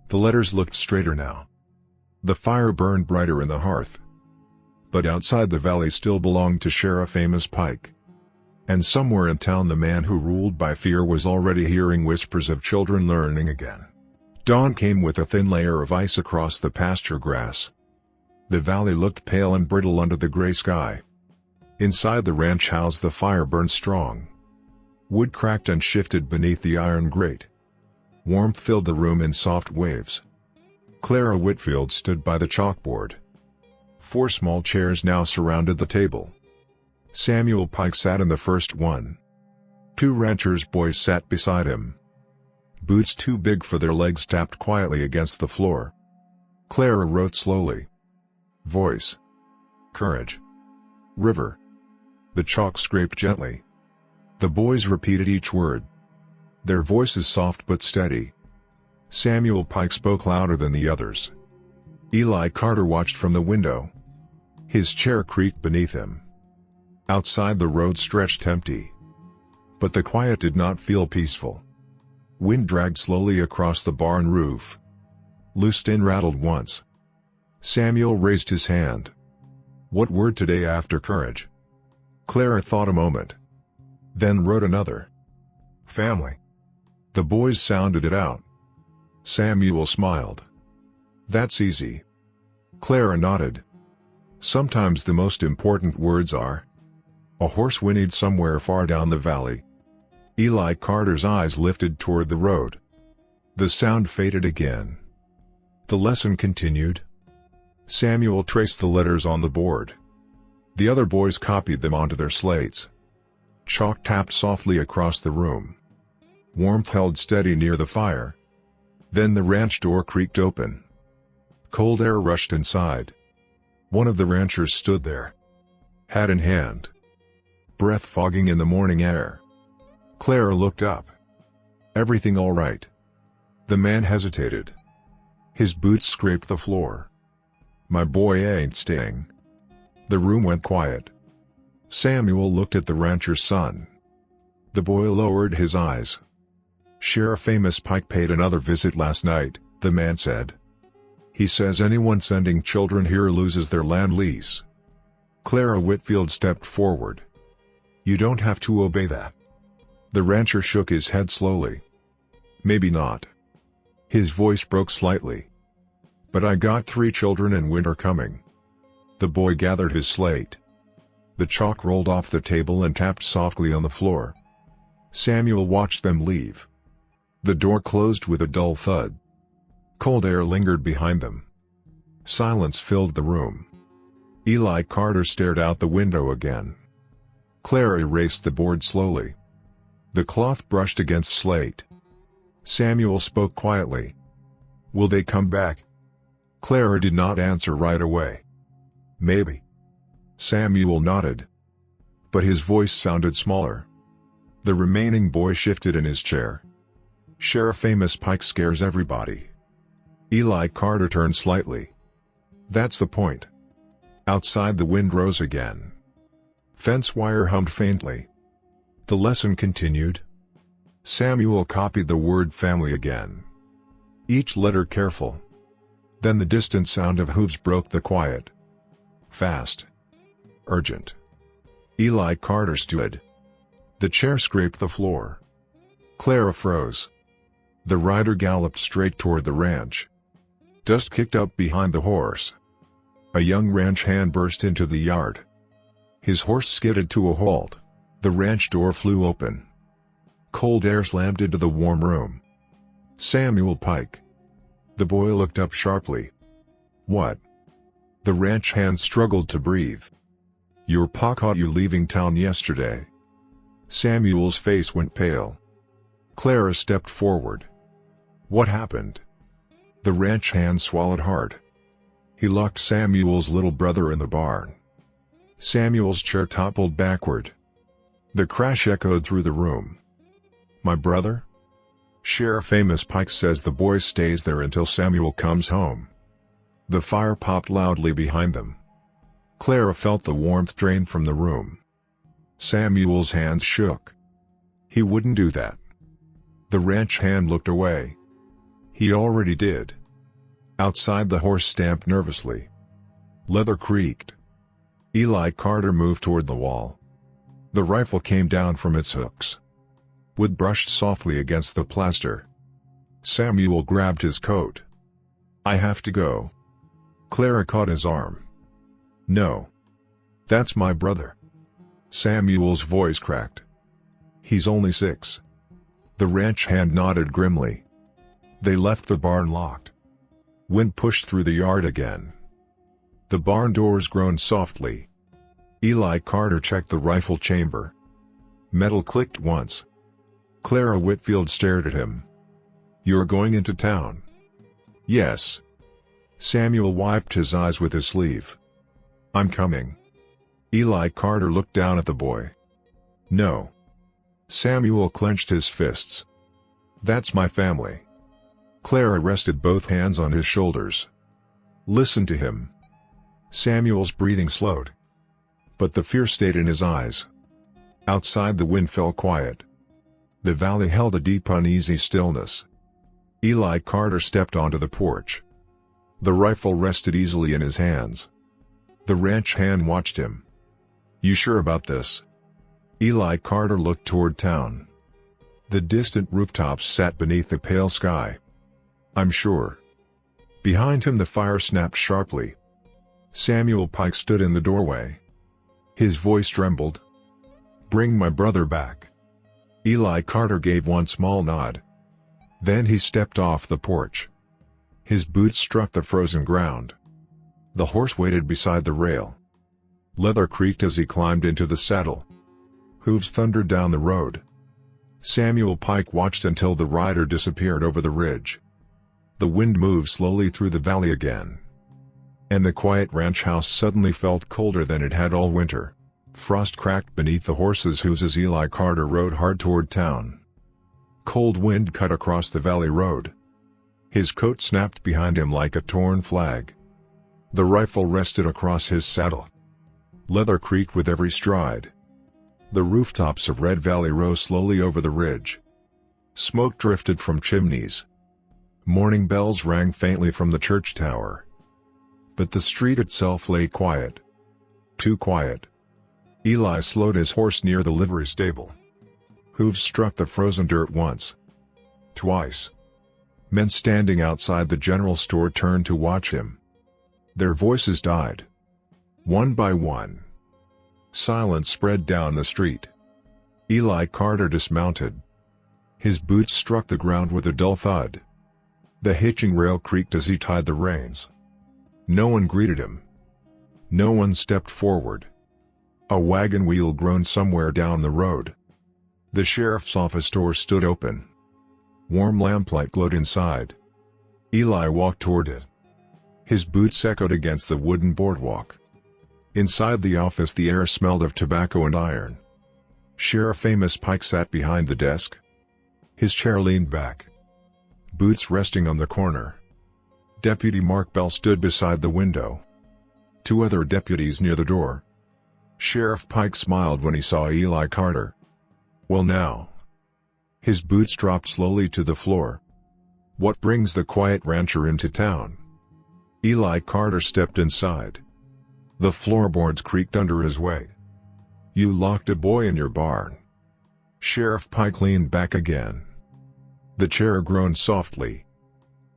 [SPEAKER 1] The letters looked straighter now. The fire burned brighter in the hearth. But outside, the valley still belonged to Sheriff Amos Pike. And somewhere in town, the man who ruled by fear was already hearing whispers of children learning again. Dawn came with a thin layer of ice across the pasture grass. The valley looked pale and brittle under the gray sky. Inside the ranch house, the fire burned strong. Wood cracked and shifted beneath the iron grate. Warmth filled the room in soft waves. Clara Whitfield stood by the chalkboard. 4 small chairs now surrounded the table. Samuel Pike sat in the first one. 2 ranchers' boys sat beside him. Boots too big for their legs tapped quietly against the floor. Clara wrote slowly. "Voice. Courage. River." The chalk scraped gently. The boys repeated each word. Their voices soft but steady. Samuel Pike spoke louder than the others. Eli Carter watched from the window. His chair creaked beneath him. Outside the road stretched empty. But the quiet did not feel peaceful. Wind dragged slowly across the barn roof. Loose tin rattled once. Samuel raised his hand. What word today after courage? Clara thought a moment. Then wrote another. Family. The boys sounded it out. Samuel smiled. That's easy. Clara nodded. Sometimes the most important words are. A horse whinnied somewhere far down the valley. Eli Carter's eyes lifted toward the road. The sound faded again. The lesson continued. Samuel traced the letters on the board. The other boys copied them onto their slates. Chalk tapped softly across the room. Warmth held steady near the fire. Then the ranch door creaked open. Cold air rushed inside. One of the ranchers stood there, hat in hand, breath fogging in the morning air. Clara looked up. Everything all right? The man hesitated. His boots scraped the floor. My boy ain't staying. The room went quiet. Samuel looked at the rancher's son. The boy lowered his eyes. Sheriff Amos Pike paid another visit last night, the man said. He says anyone sending children here loses their land lease. Clara Whitfield stepped forward. You don't have to obey that. The rancher shook his head slowly. Maybe not. His voice broke slightly. But I got 3 children and winter coming. The boy gathered his slate. The chalk rolled off the table and tapped softly on the floor. Samuel watched them leave. The door closed with a dull thud. Cold air lingered behind them. Silence filled the room. Eli Carter stared out the window again. Clara erased the board slowly. The cloth brushed against slate. Samuel spoke quietly. Will they come back? Clara did not answer right away. Maybe. Samuel nodded. But his voice sounded smaller. The remaining boy shifted in his chair. Sheriff Amos Pike scares everybody. Eli Carter turned slightly. That's the point. Outside the wind rose again. Fence wire hummed faintly. The lesson continued. Samuel copied the word family again. Each letter careful. Then the distant sound of hooves broke the quiet. Fast. Urgent. Eli Carter stood. The chair scraped the floor. Clara froze. The rider galloped straight toward the ranch. Dust kicked up behind the horse. A young ranch hand burst into the yard. His horse skidded to a halt. The ranch door flew open. Cold air slammed into the warm room. Samuel Pike. The boy looked up sharply. What? The ranch hand struggled to breathe. Your pa caught you leaving town yesterday. Samuel's face went pale. Clara stepped forward. What happened? The ranch hand swallowed hard. He locked Samuel's little brother in the barn. Samuel's chair toppled backward. The crash echoed through the room. My brother? Sheriff Amos Pike says the boy stays there until Samuel comes home. The fire popped loudly behind them. Clara felt the warmth drain from the room. Samuel's hands shook. He wouldn't do that. The ranch hand looked away. He already did. Outside the horse stamped nervously. Leather creaked. Eli Carter moved toward the wall. The rifle came down from its hooks. Wood brushed softly against the plaster. Samuel grabbed his coat. I have to go. Clara caught his arm. No. That's my brother. Samuel's voice cracked. He's only 6. The ranch hand nodded grimly. They left the barn locked. Wind pushed through the yard again. The barn doors groaned softly. Eli Carter checked the rifle chamber. Metal clicked once. Clara Whitfield stared at him. You're going into town? Yes. Samuel wiped his eyes with his sleeve. I'm coming. Eli Carter looked down at the boy. No. Samuel clenched his fists. That's my family. Clara rested both hands on his shoulders. Listen to him. Samuel's breathing slowed. But the fear stayed in his eyes. Outside, the wind fell quiet. The valley held a deep, uneasy stillness. Eli Carter stepped onto the porch. The rifle rested easily in his hands. The ranch hand watched him. "You sure about this?" Eli Carter looked toward town. The distant rooftops sat beneath the pale sky. "I'm sure." Behind him the fire snapped sharply. Samuel Pike stood in the doorway. His voice trembled. "Bring my brother back." Eli Carter gave one small nod. Then he stepped off the porch. His boots struck the frozen ground. The horse waited beside the rail. Leather creaked as he climbed into the saddle. Hooves thundered down the road. Samuel Pike watched until the rider disappeared over the ridge. The wind moved slowly through the valley again. And the quiet ranch house suddenly felt colder than it had all winter. Frost cracked beneath the horses' hooves as Eli Carter rode hard toward town. Cold wind cut across the valley road. His coat snapped behind him like a torn flag. The rifle rested across his saddle. Leather creaked with every stride. The rooftops of Red Valley rose slowly over the ridge. Smoke drifted from chimneys. Morning bells rang faintly from the church tower. But the street itself lay quiet. Too quiet. Eli slowed his horse near the livery stable. Hooves struck the frozen dirt once. Twice. Men standing outside the general store turned to watch him. Their voices died. One by one. Silence spread down the street. Eli Carter dismounted. His boots struck the ground with a dull thud. The hitching rail creaked as he tied the reins. No one greeted him. No one stepped forward. A wagon wheel groaned somewhere down the road. The sheriff's office door stood open. Warm lamplight glowed inside. Eli walked toward it. His boots echoed against the wooden boardwalk. Inside the office the air smelled of tobacco and iron. Sheriff Amos Pike sat behind the desk. His chair leaned back. Boots resting on the corner. Deputy Mark Bell stood beside the window. Two other deputies near the door. Sheriff Pike smiled when he saw Eli Carter. "Well now." His boots dropped slowly to the floor. "What brings the quiet rancher into town?" Eli Carter stepped inside. The floorboards creaked under his weight. "You locked a boy in your barn." Sheriff Pike leaned back again. The chair groaned softly.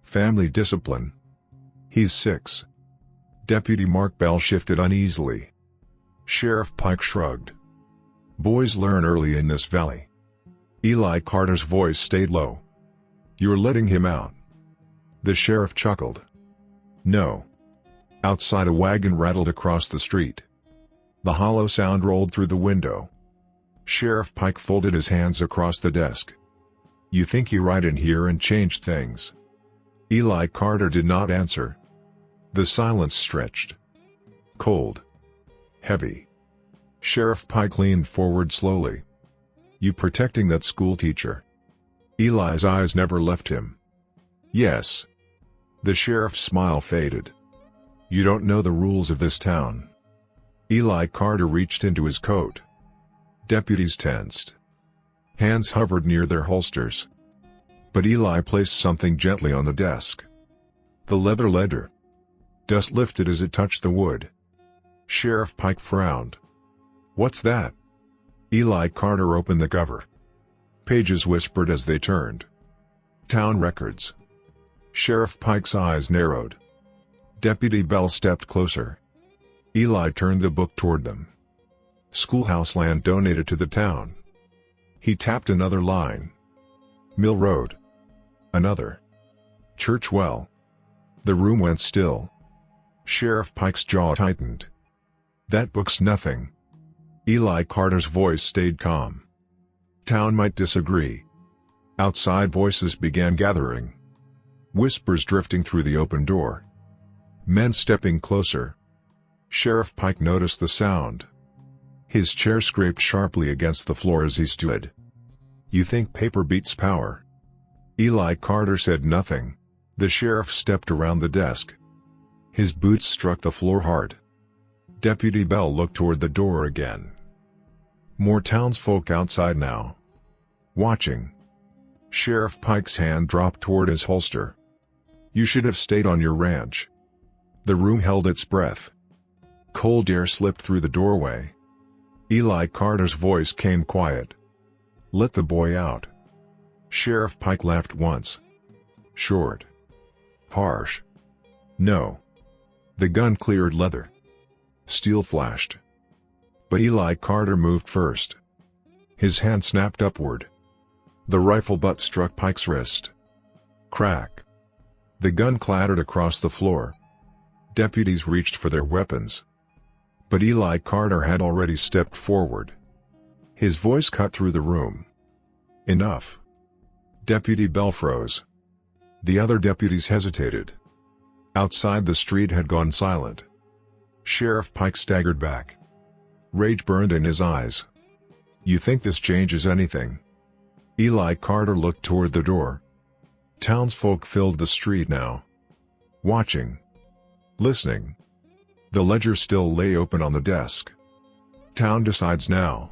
[SPEAKER 1] "Family discipline." "He's 6. Deputy Mark Bell shifted uneasily. Sheriff Pike shrugged. "Boys learn early in this valley." Eli Carter's voice stayed low. "You're letting him out." The sheriff chuckled. "No." Outside a wagon rattled across the street. The hollow sound rolled through the window. Sheriff Pike folded his hands across the desk. "You think you're right in here and change things?" Eli Carter did not answer. The silence stretched. Cold. Heavy. Sheriff Pike leaned forward slowly. "You protecting that schoolteacher?" Eli's eyes never left him. "Yes." The sheriff's smile faded. "You don't know the rules of this town." Eli Carter reached into his coat. Deputies tensed. Hands hovered near their holsters. But Eli placed something gently on the desk. The leather ledger. Dust lifted as it touched the wood. Sheriff Pike frowned. "What's that?" Eli Carter opened the cover. Pages whispered as they turned. "Town records." Sheriff Pike's eyes narrowed. Deputy Bell stepped closer. Eli turned the book toward them. "Schoolhouse land donated to the town." He tapped another line. "Mill Road." Another. "Church well." The room went still. Sheriff Pike's jaw tightened. "That book's nothing." Eli Carter's voice stayed calm. "Town might disagree." Outside voices began gathering. Whispers drifting through the open door. Men stepping closer. Sheriff Pike noticed the sound. His chair scraped sharply against the floor as he stood. "You think paper beats power?" Eli Carter said nothing. The sheriff stepped around the desk. His boots struck the floor hard. Deputy Bell looked toward the door again. More townsfolk outside now, watching. Sheriff Pike's hand dropped toward his holster. "You should have stayed on your ranch." The room held its breath. Cold air slipped through the doorway. Eli Carter's voice came quiet. "Let the boy out." Sheriff Pike laughed once. Short. Harsh. "No." The gun cleared leather. Steel flashed. But Eli Carter moved first. His hand snapped upward. The rifle butt struck Pike's wrist. Crack. The gun clattered across the floor. Deputies reached for their weapons. But Eli Carter had already stepped forward. His voice cut through the room. "Enough." Deputy Bell froze. The other deputies hesitated. Outside, the street had gone silent. Sheriff Pike staggered back. Rage burned in his eyes. "You think this changes anything?" Eli Carter looked toward the door. Townsfolk filled the street now. Watching. Listening. The ledger still lay open on the desk. "Town decides now."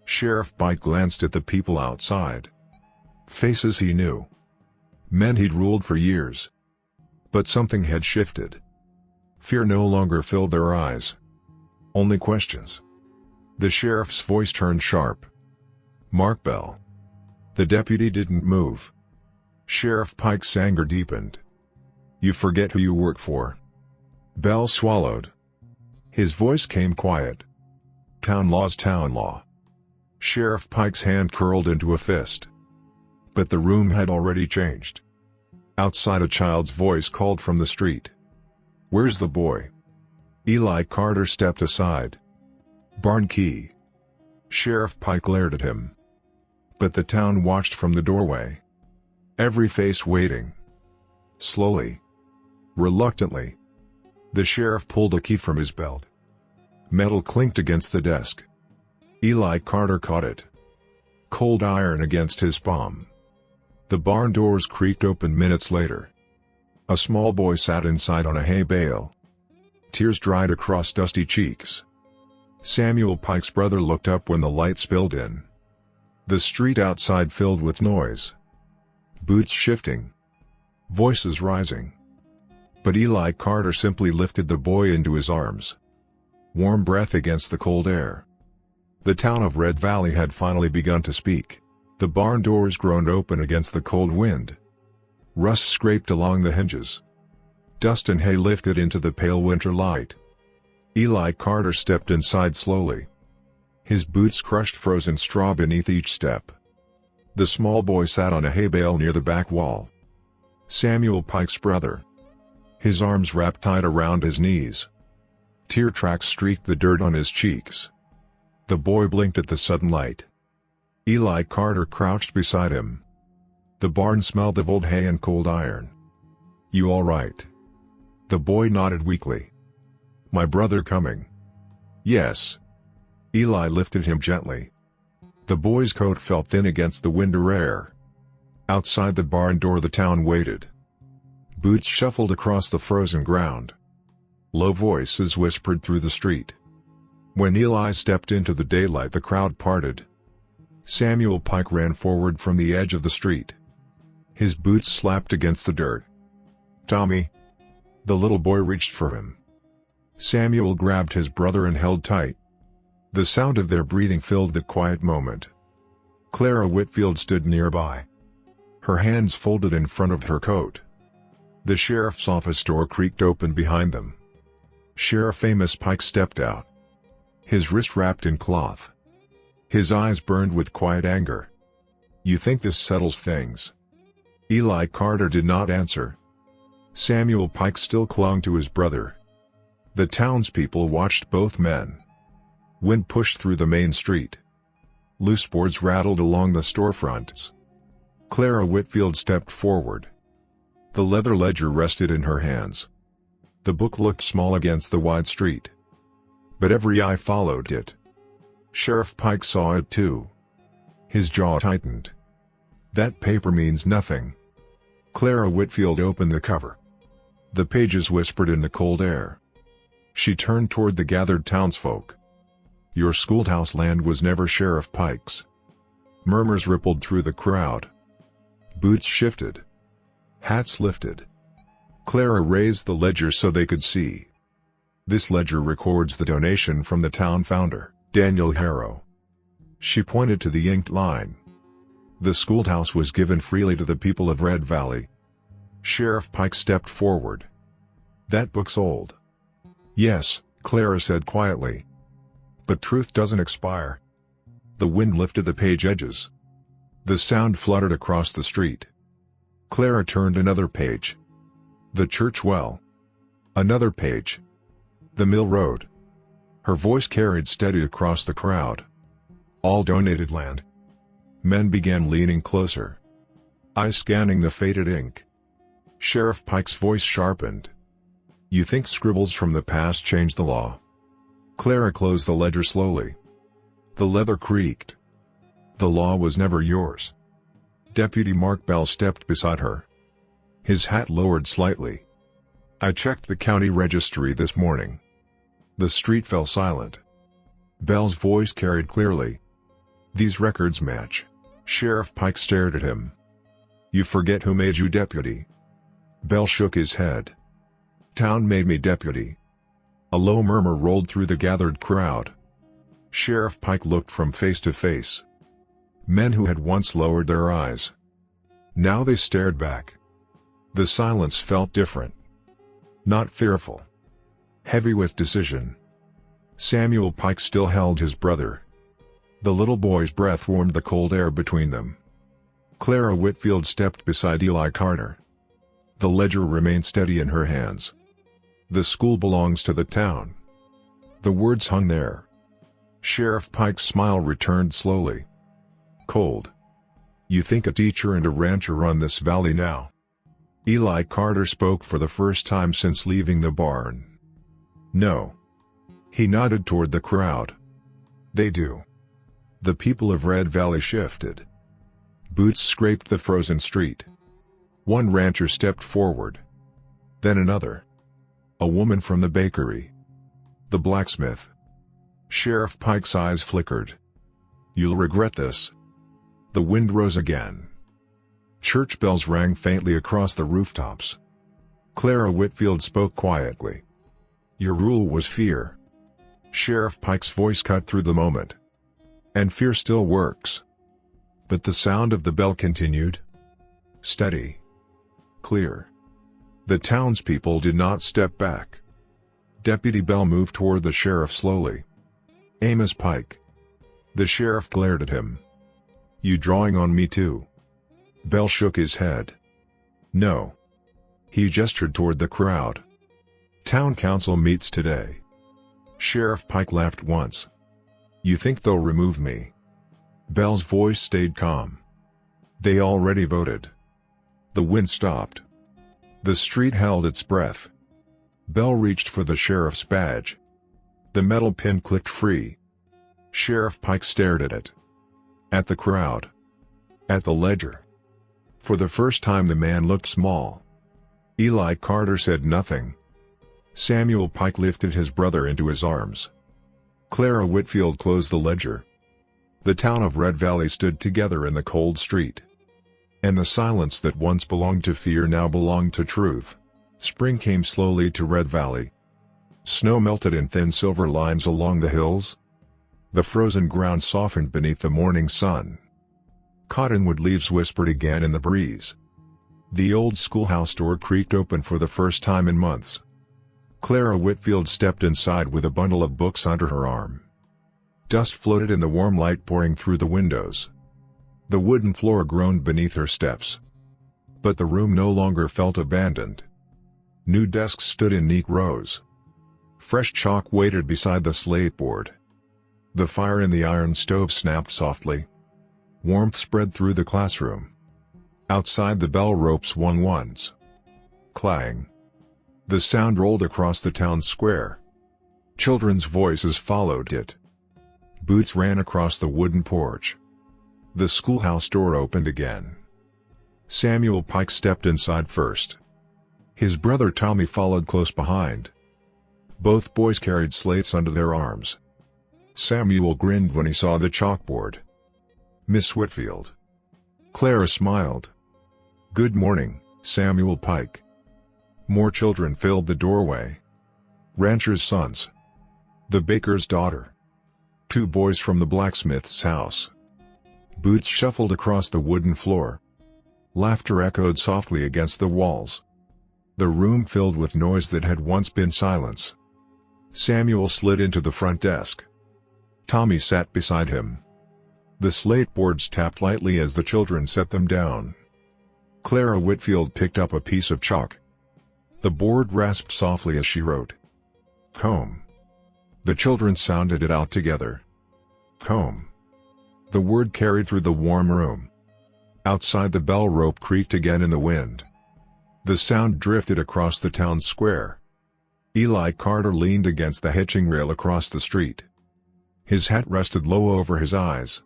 [SPEAKER 1] Sheriff Pike glanced at the people outside. Faces he knew. Men he'd ruled for years. But something had shifted. Fear no longer filled their eyes. Only questions. The sheriff's voice turned sharp. "Mark Bell." The deputy didn't move. Sheriff Pike's anger deepened. "You forget who you work for." Bell swallowed. His voice came quiet. "Town law's town law." Sheriff Pike's hand curled into a fist. But the room had already changed. Outside, a child's voice called from the street. "Where's the boy?" Eli Carter stepped aside. "Barn key." Sheriff Pike glared at him. But the town watched from the doorway. Every face waiting. Slowly. Reluctantly. The sheriff pulled a key from his belt. Metal clinked against the desk. Eli Carter caught it. Cold iron against his palm. The barn doors creaked open minutes later. A small boy sat inside on a hay bale. Tears dried across dusty cheeks. Samuel Pike's brother looked up when the light spilled in. The street outside filled with noise. Boots shifting. Voices rising. But Eli Carter simply lifted the boy into his arms. Warm breath against the cold air. The town of Red Valley had finally begun to speak. The barn doors groaned open against the cold wind. Rust scraped along the hinges. Dust and hay lifted into the pale winter light. Eli Carter stepped inside slowly. His boots crushed frozen straw beneath each step. The small boy sat on a hay bale near the back wall. Samuel Pike's brother. His arms wrapped tight around his knees. Tear tracks streaked the dirt on his cheeks. The boy blinked at the sudden light. Eli Carter crouched beside him. The barn smelled of old hay and cold iron. "You all right?" The boy nodded weakly. "My brother coming?" "Yes." Eli lifted him gently. The boy's coat felt thin against the winter air. Outside the barn door, the town waited. Boots shuffled across the frozen ground. Low voices whispered through the street. When Eli stepped into the daylight, the crowd parted. Samuel Pike ran forward from the edge of the street. His boots slapped against the dirt. "Tommy!" The little boy reached for him. Samuel grabbed his brother and held tight. The sound of their breathing filled the quiet moment. Clara Whitfield stood nearby. Her hands folded in front of her coat. The sheriff's office door creaked open behind them. Sheriff Amos Pike stepped out. His wrist wrapped in cloth. His eyes burned with quiet anger. "You think this settles things?" Eli Carter did not answer. Samuel Pike still clung to his brother. The townspeople watched both men. Wind pushed through the main street. Loose boards rattled along the storefronts. Clara Whitfield stepped forward. The leather ledger rested in her hands. The book looked small against the wide street. But every eye followed it. Sheriff Pike saw it too. His jaw tightened. "That paper means nothing." Clara Whitfield opened the cover. The pages whispered in the cold air. She turned toward the gathered townsfolk. "Your schoolhouse land was never Sheriff Pike's." Murmurs rippled through the crowd. Boots shifted. Hats lifted. Clara raised the ledger so they could see. "This ledger records the donation from the town founder, Daniel Harrow." She pointed to the inked line. "The schoolhouse was given freely to the people of Red Valley." Sheriff Pike stepped forward. "That book's old." "Yes," Clara said quietly. "But truth doesn't expire." The wind lifted the page edges. The sound fluttered across the street. Clara turned another page. The church well. Another page. The mill road. Her voice carried steady across the crowd. "All donated land." Men began leaning closer, eyes scanning the faded ink. Sheriff Pike's voice sharpened. "You think scribbles from the past change the law?" Clara closed the ledger slowly. The leather creaked. "The law was never yours." Deputy Mark Bell stepped beside her. His hat lowered slightly. "I checked the county registry this morning." The street fell silent. Bell's voice carried clearly. "These records match." Sheriff Pike stared at him. "You forget who made you deputy." Bell shook his head. "Town made me deputy." A low murmur rolled through the gathered crowd. Sheriff Pike looked from face to face. Men who had once lowered their eyes. Now they stared back. The silence felt different. Not fearful. Heavy with decision. Samuel Pike still held his brother. The little boy's breath warmed the cold air between them. Clara Whitfield stepped beside Eli Carter. The ledger remained steady in her hands. "The school belongs to the town." The words hung there. Sheriff Pike's smile returned slowly. Cold. "You think a teacher and a rancher run this valley now?" Eli Carter spoke for the first time since leaving the barn. "No." He nodded toward the crowd. "They do." The people of Red Valley shifted. Boots scraped the frozen street. One rancher stepped forward. Then another. A woman from the bakery. The blacksmith. Sheriff Pike's eyes flickered. "You'll regret this." The wind rose again. Church bells rang faintly across the rooftops. Clara Whitfield spoke quietly. "Your rule was fear." Sheriff Pike's voice cut through the moment. "And fear still works." But the sound of the bell continued. Steady. Clear. The townspeople did not step back. Deputy Bell moved toward the sheriff slowly. "Amos Pike." The sheriff glared at him. "You drawing on me too?" Bell shook his head. "No." He gestured toward the crowd. "Town council meets today." Sheriff Pike laughed once. "You think they'll remove me?" Bell's voice stayed calm. "They already voted." The wind stopped. The street held its breath. Bell reached for the sheriff's badge. The metal pin clicked free. Sheriff Pike stared at it. At the crowd. At the ledger. For the first time the man looked small. Eli Carter said nothing. Samuel Pike lifted his brother into his arms. Clara Whitfield closed the ledger. The town of Red Valley stood together in the cold street. And the silence that once belonged to fear now belonged to truth. Spring came slowly to Red Valley. Snow melted in thin silver lines along the hills. The frozen ground softened beneath the morning sun. Cottonwood leaves whispered again in the breeze. The old schoolhouse door creaked open for the first time in months. Clara Whitfield stepped inside with a bundle of books under her arm. Dust floated in the warm light pouring through the windows. The wooden floor groaned beneath her steps. But the room no longer felt abandoned. New desks stood in neat rows. Fresh chalk waited beside the slate board. The fire in the iron stove snapped softly. Warmth spread through the classroom. Outside the bell ropes swung once. Clang. The sound rolled across the town square. Children's voices followed it. Boots ran across the wooden porch. The schoolhouse door opened again. Samuel Pike stepped inside first. His brother Tommy followed close behind. Both boys carried slates under their arms. Samuel grinned when he saw the chalkboard. "Miss Whitfield." Clara smiled. "Good morning, Samuel Pike." More children filled the doorway. Ranchers' sons. The baker's daughter. 2 boys from the blacksmith's house. Boots shuffled across the wooden floor. Laughter echoed softly against the walls. The room filled with noise that had once been silence. Samuel slid into the front desk. Tommy sat beside him. The slate boards tapped lightly as the children set them down. Clara Whitfield picked up a piece of chalk. The board rasped softly as she wrote, "Home." The children sounded it out together. Home. The word carried through the warm room. Outside, the bell rope creaked again in the wind. The sound drifted across the town square. Eli Carter leaned against the hitching rail across the street. His hat rested low over his eyes.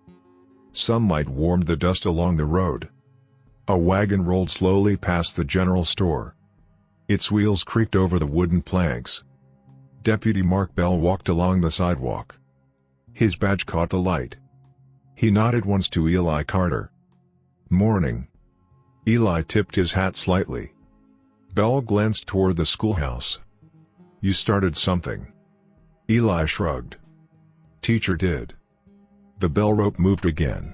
[SPEAKER 1] Sunlight warmed the dust along the road. A wagon rolled slowly past the general store. Its wheels creaked over the wooden planks. Deputy Mark Bell walked along the sidewalk. His badge caught the light. He nodded once to Eli Carter. "Morning." Eli tipped his hat slightly. Bell glanced toward the schoolhouse. "You started something." Eli shrugged. "Teacher did." The bell rope moved again.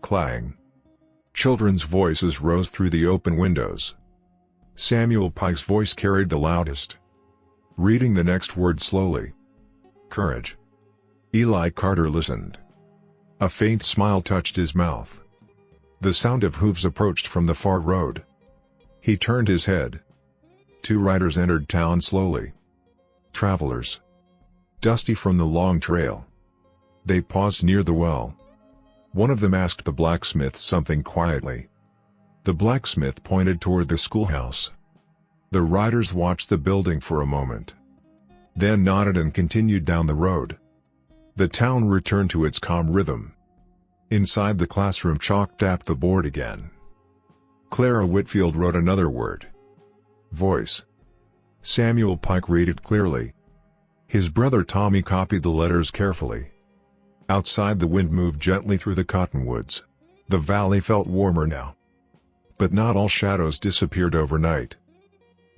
[SPEAKER 1] Clang. Children's voices rose through the open windows. Samuel Pike's voice carried the loudest. Reading the next word slowly. "Courage." Eli Carter listened. A faint smile touched his mouth. The sound of hooves approached from the far road. He turned his head. 2 riders entered town slowly. Travelers. Dusty from the long trail. They paused near the well. One of them asked the blacksmith something quietly. The blacksmith pointed toward the schoolhouse. The riders watched the building for a moment. Then nodded and continued down the road. The town returned to its calm rhythm. Inside the classroom, chalk tapped the board again. Clara Whitfield wrote another word. Voice. Samuel Pike read it clearly. His brother Tommy copied the letters carefully. Outside, the wind moved gently through the cottonwoods. The valley felt warmer now. But not all shadows disappeared overnight.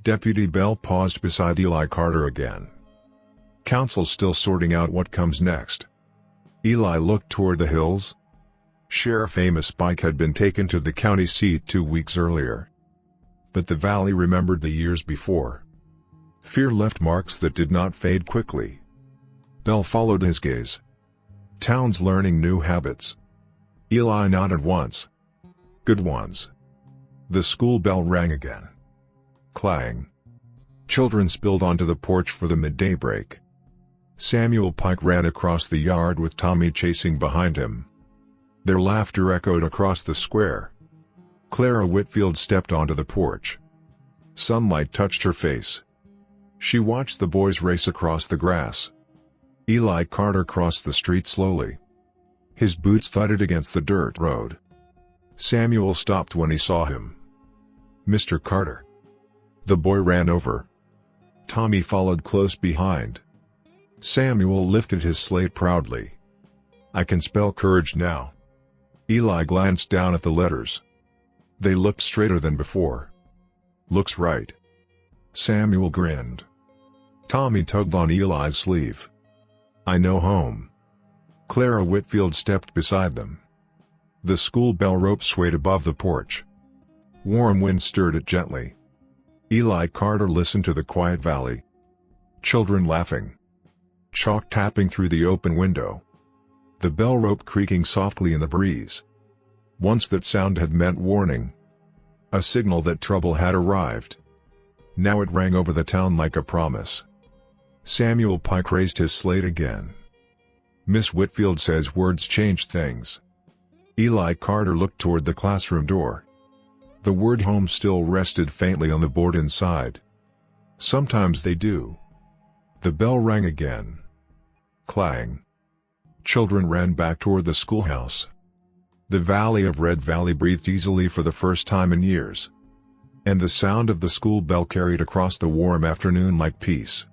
[SPEAKER 1] Deputy Bell paused beside Eli Carter again. "Council's still sorting out what comes next." Eli looked toward the hills. Sheriff Amos Pike had been taken to the county seat 2 weeks earlier. But the valley remembered the years before. Fear left marks that did not fade quickly. Bell followed his gaze. Town's learning new habits. Eli nodded once. Good ones. The school bell rang again. Clang. Children spilled onto the porch for the midday break. Samuel Pike ran across the yard with Tommy chasing behind him. Their laughter echoed across the square. Clara Whitfield stepped onto the porch. Sunlight touched her face. She watched the boys race across the grass. Eli Carter crossed the street slowly. His boots thudded against the dirt road. Samuel stopped when he saw him. "Mr. Carter." The boy ran over. Tommy followed close behind. Samuel lifted his slate proudly. "I can spell courage now." Eli glanced down at the letters. They looked straighter than before. "Looks right." Samuel grinned. Tommy tugged on Eli's sleeve. "I know home." Clara Whitfield stepped beside them. The school bell rope swayed above the porch. Warm wind stirred it gently. Eli Carter listened to the quiet valley. Children laughing. Chalk tapping through the open window. The bell rope creaking softly in the breeze. Once that sound had meant warning. A signal that trouble had arrived. Now it rang over the town like a promise. Samuel Pike raised his slate again. "Miss Whitfield says words change things." Eli Carter looked toward the classroom door. The word home still rested faintly on the board inside. Sometimes they do. The bell rang again. Clang. Children ran back toward the schoolhouse. The valley of Red Valley breathed easily for the first time in years. And the sound of the school bell carried across the warm afternoon like peace.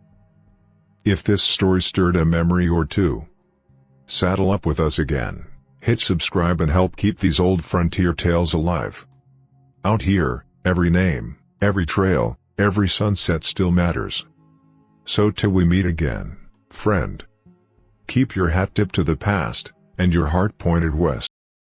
[SPEAKER 1] If this story stirred a memory or two, saddle up with us again, hit subscribe and help keep these old frontier tales alive. Out here, every name, every trail, every sunset still matters. So till we meet again, friend, keep your hat tipped to the past, and your heart pointed west.